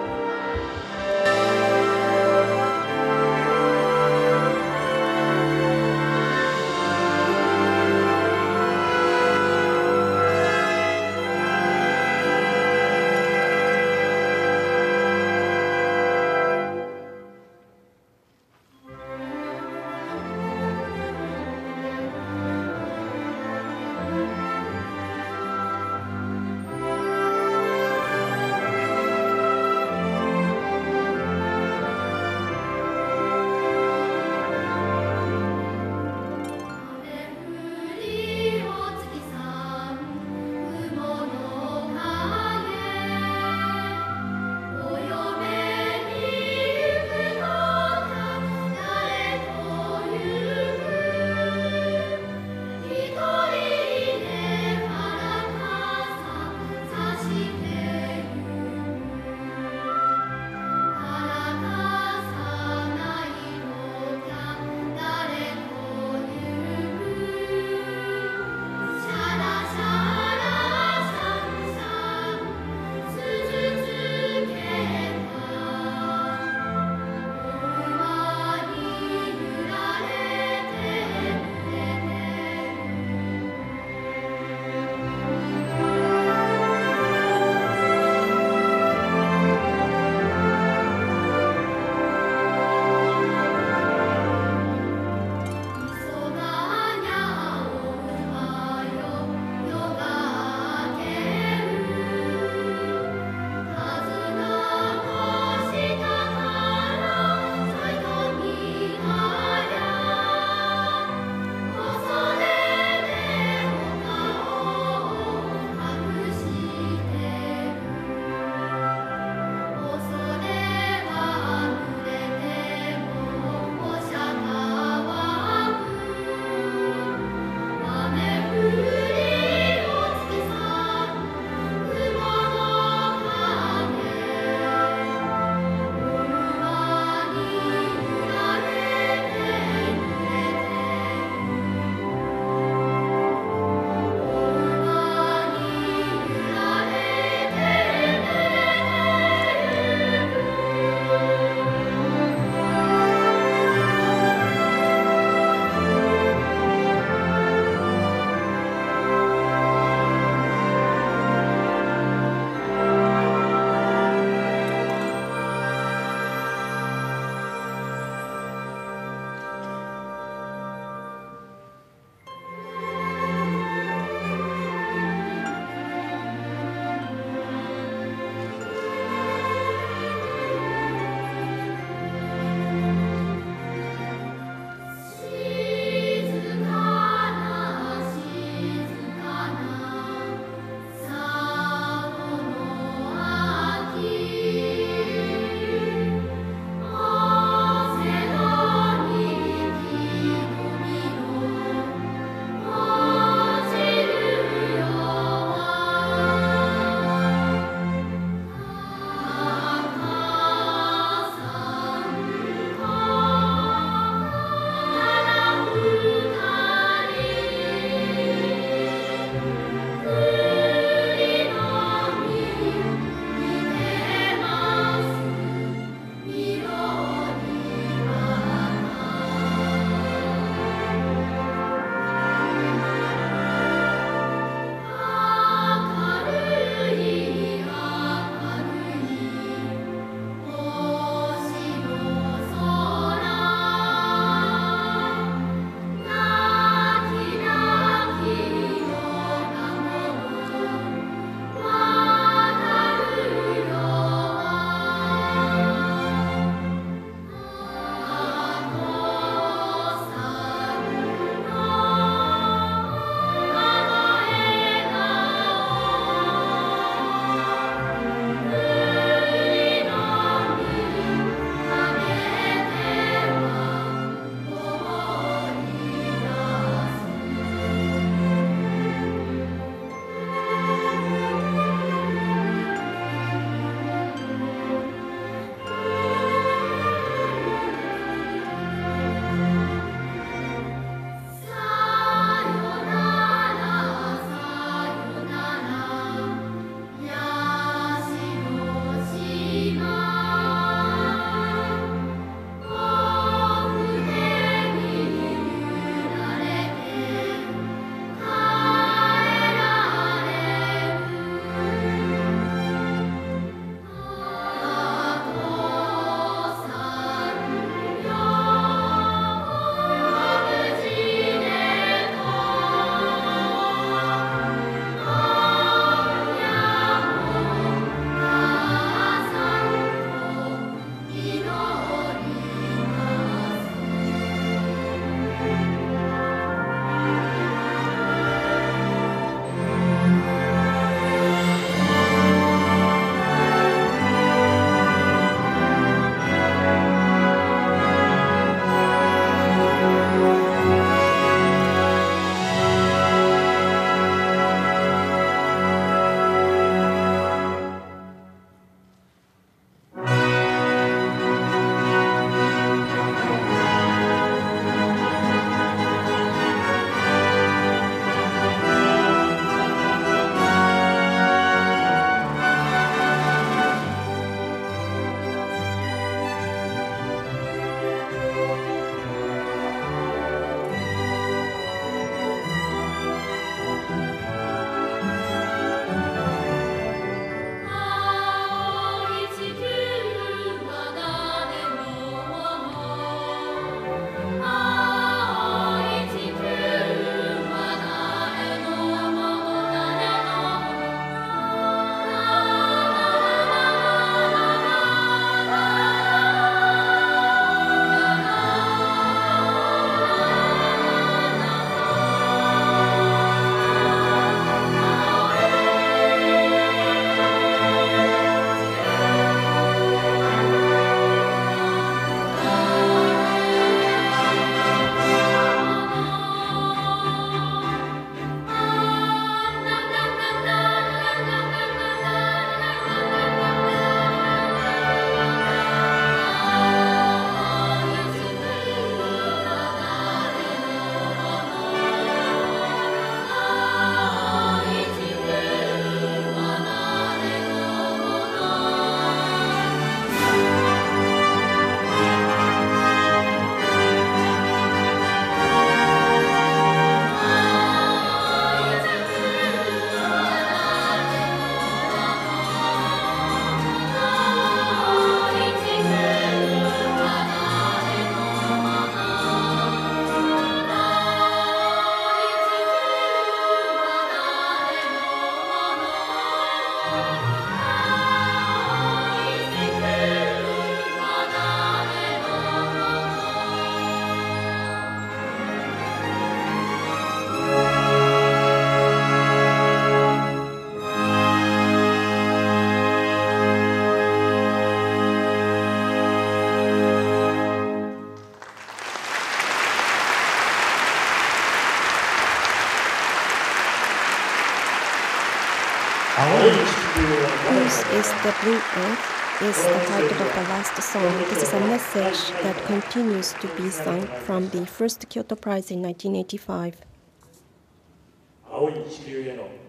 the Blue Earth is the title of the last song. This is a message that continues to be sung from the first Kyoto Prize in 1985.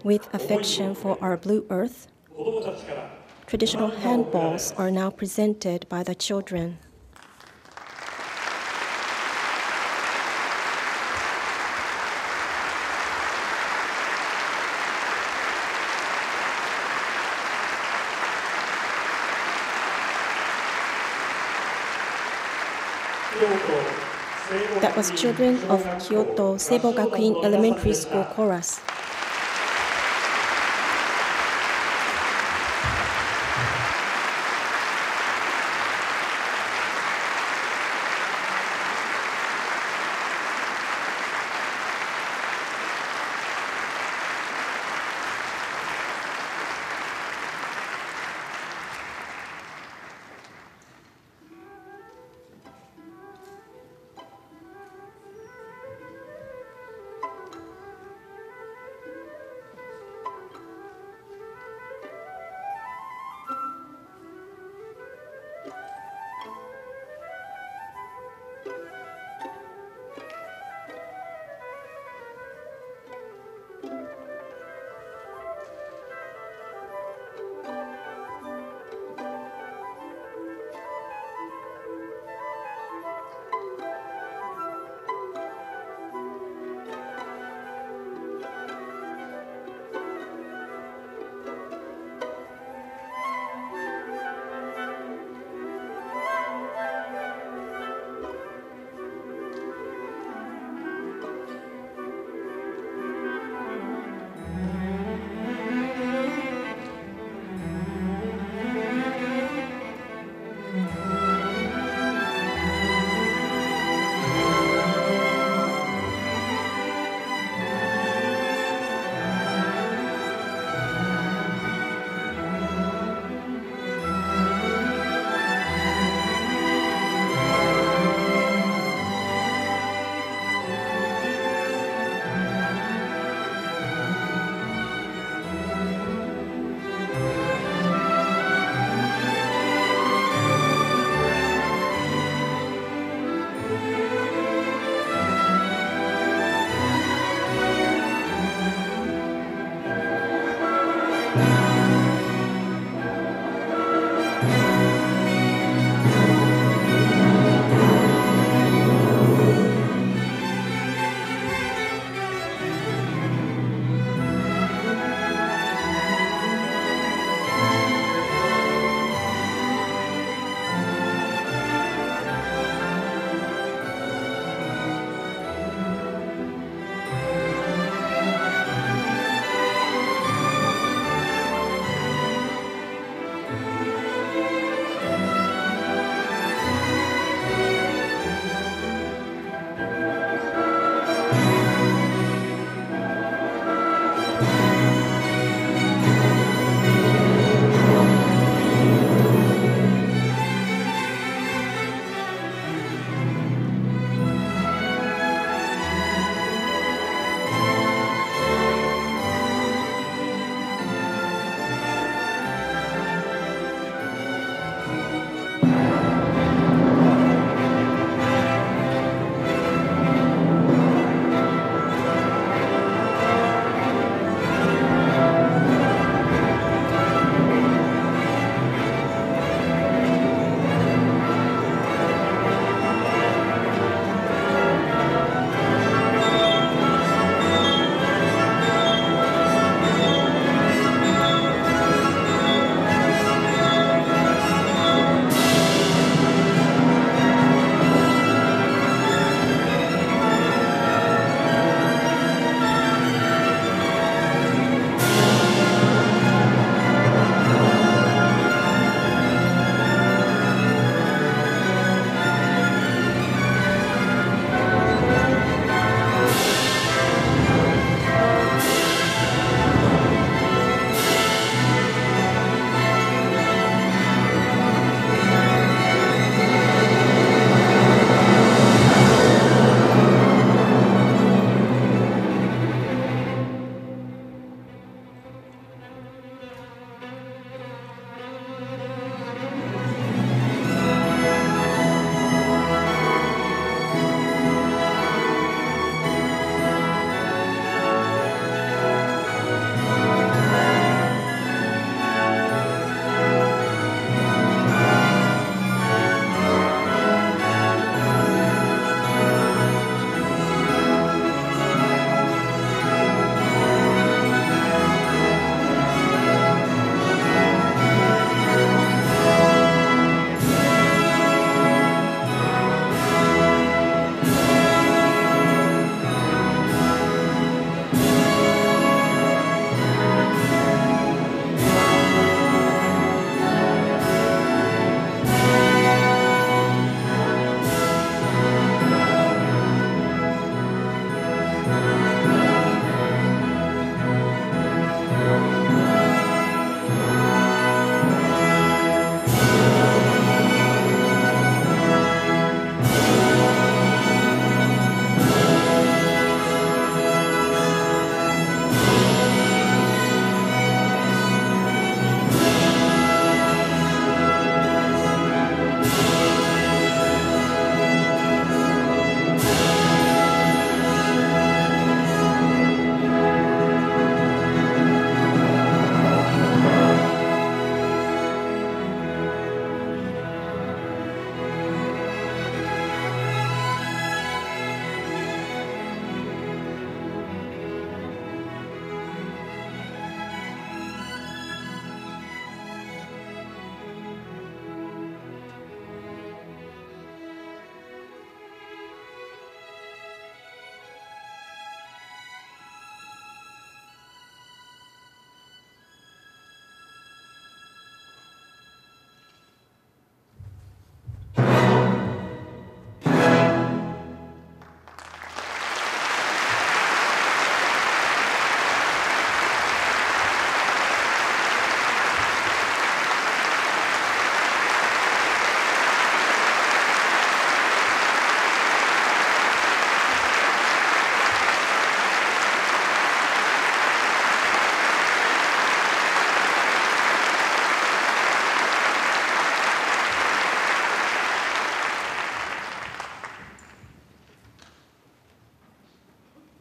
With affection for our Blue Earth, traditional handballs are now presented by the children. That was children of Kyoto Seibo Gakuin Elementary School Chorus.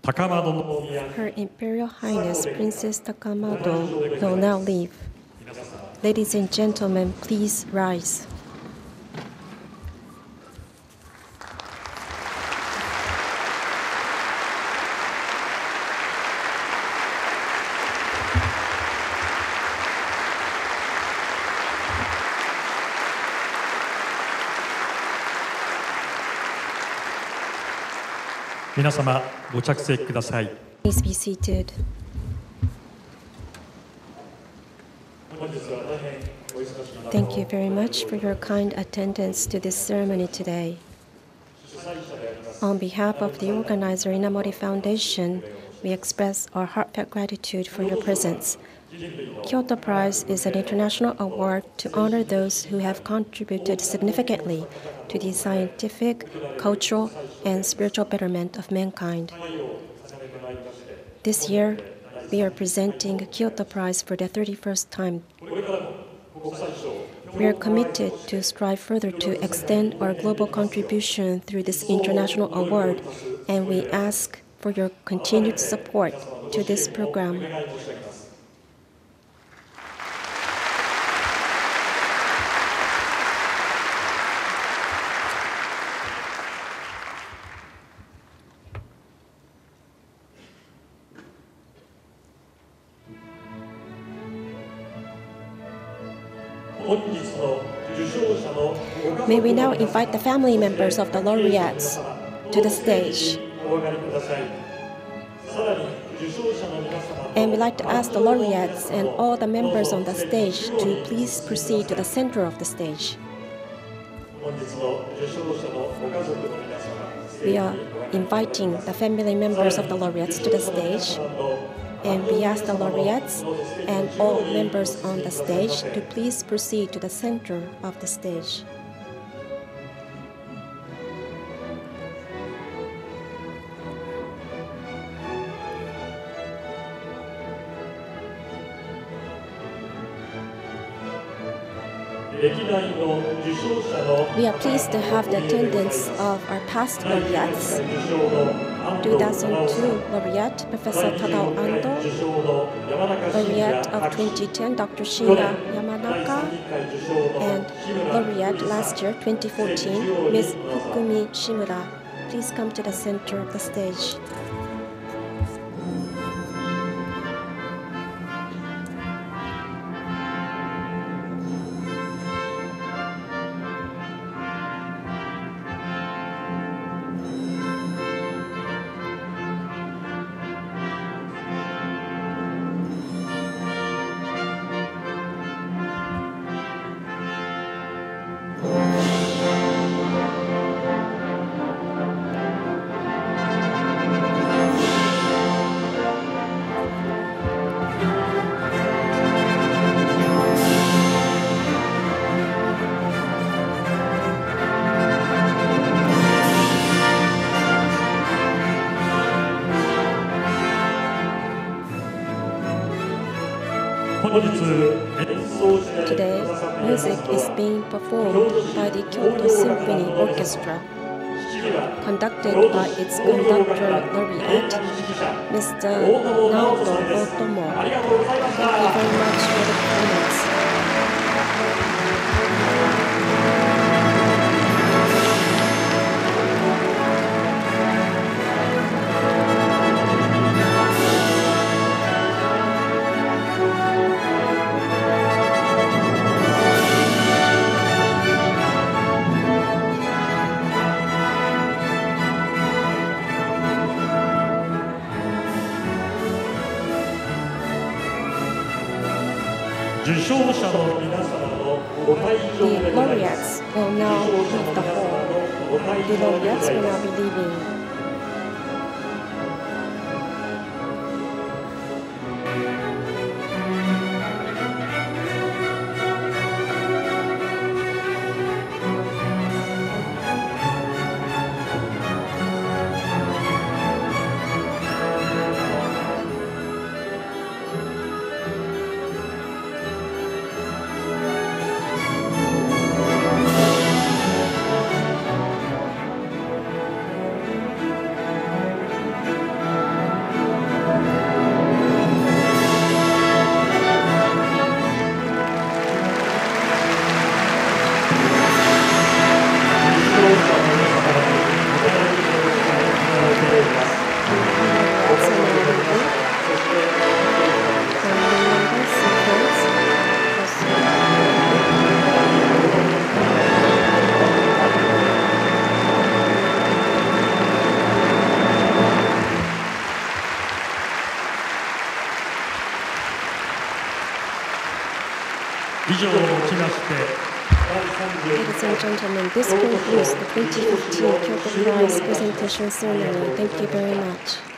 Her Imperial Highness Princess Takamado will now leave. Ladies and gentlemen, please rise. Please be seated. Thank you very much for your kind attendance to this ceremony today. On behalf of the organizer Inamori Foundation, we express our heartfelt gratitude for your presence. Kyoto Prize is an international award to honor those who have contributed significantly to the scientific, cultural, and spiritual betterment of mankind. This year, we are presenting Kyoto Prize for the 31st time. We are committed to strive further to extend our global contribution through this international award, and we ask for your continued support to this program. May we now invite the family members of the laureates to the stage. And we'd like to ask the laureates and all the members on the stage to please proceed to the center of the stage. We are inviting the family members of the laureates to the stage. And we ask the laureates and all members on the stage to please proceed to the center of the stage. We are pleased to have the attendance of our past laureates. 2002 laureate, Professor Tadao Ando, laureate of 2010, Dr. Shinya Yamanaka, and laureate last year, 2014, Ms. Fukumi Shimura. Please come to the center of the stage. Today, music is being performed by the Kyoto Symphony Orchestra, conducted by its conductor laureate, Mr. Naoto Otomo. Thank you very much for the comments. The laureates will now leave the hall. The laureates will now be leaving. Ladies and gentlemen, this concludes the 2015 Kyoto Prize presentation ceremony. Thank you very much.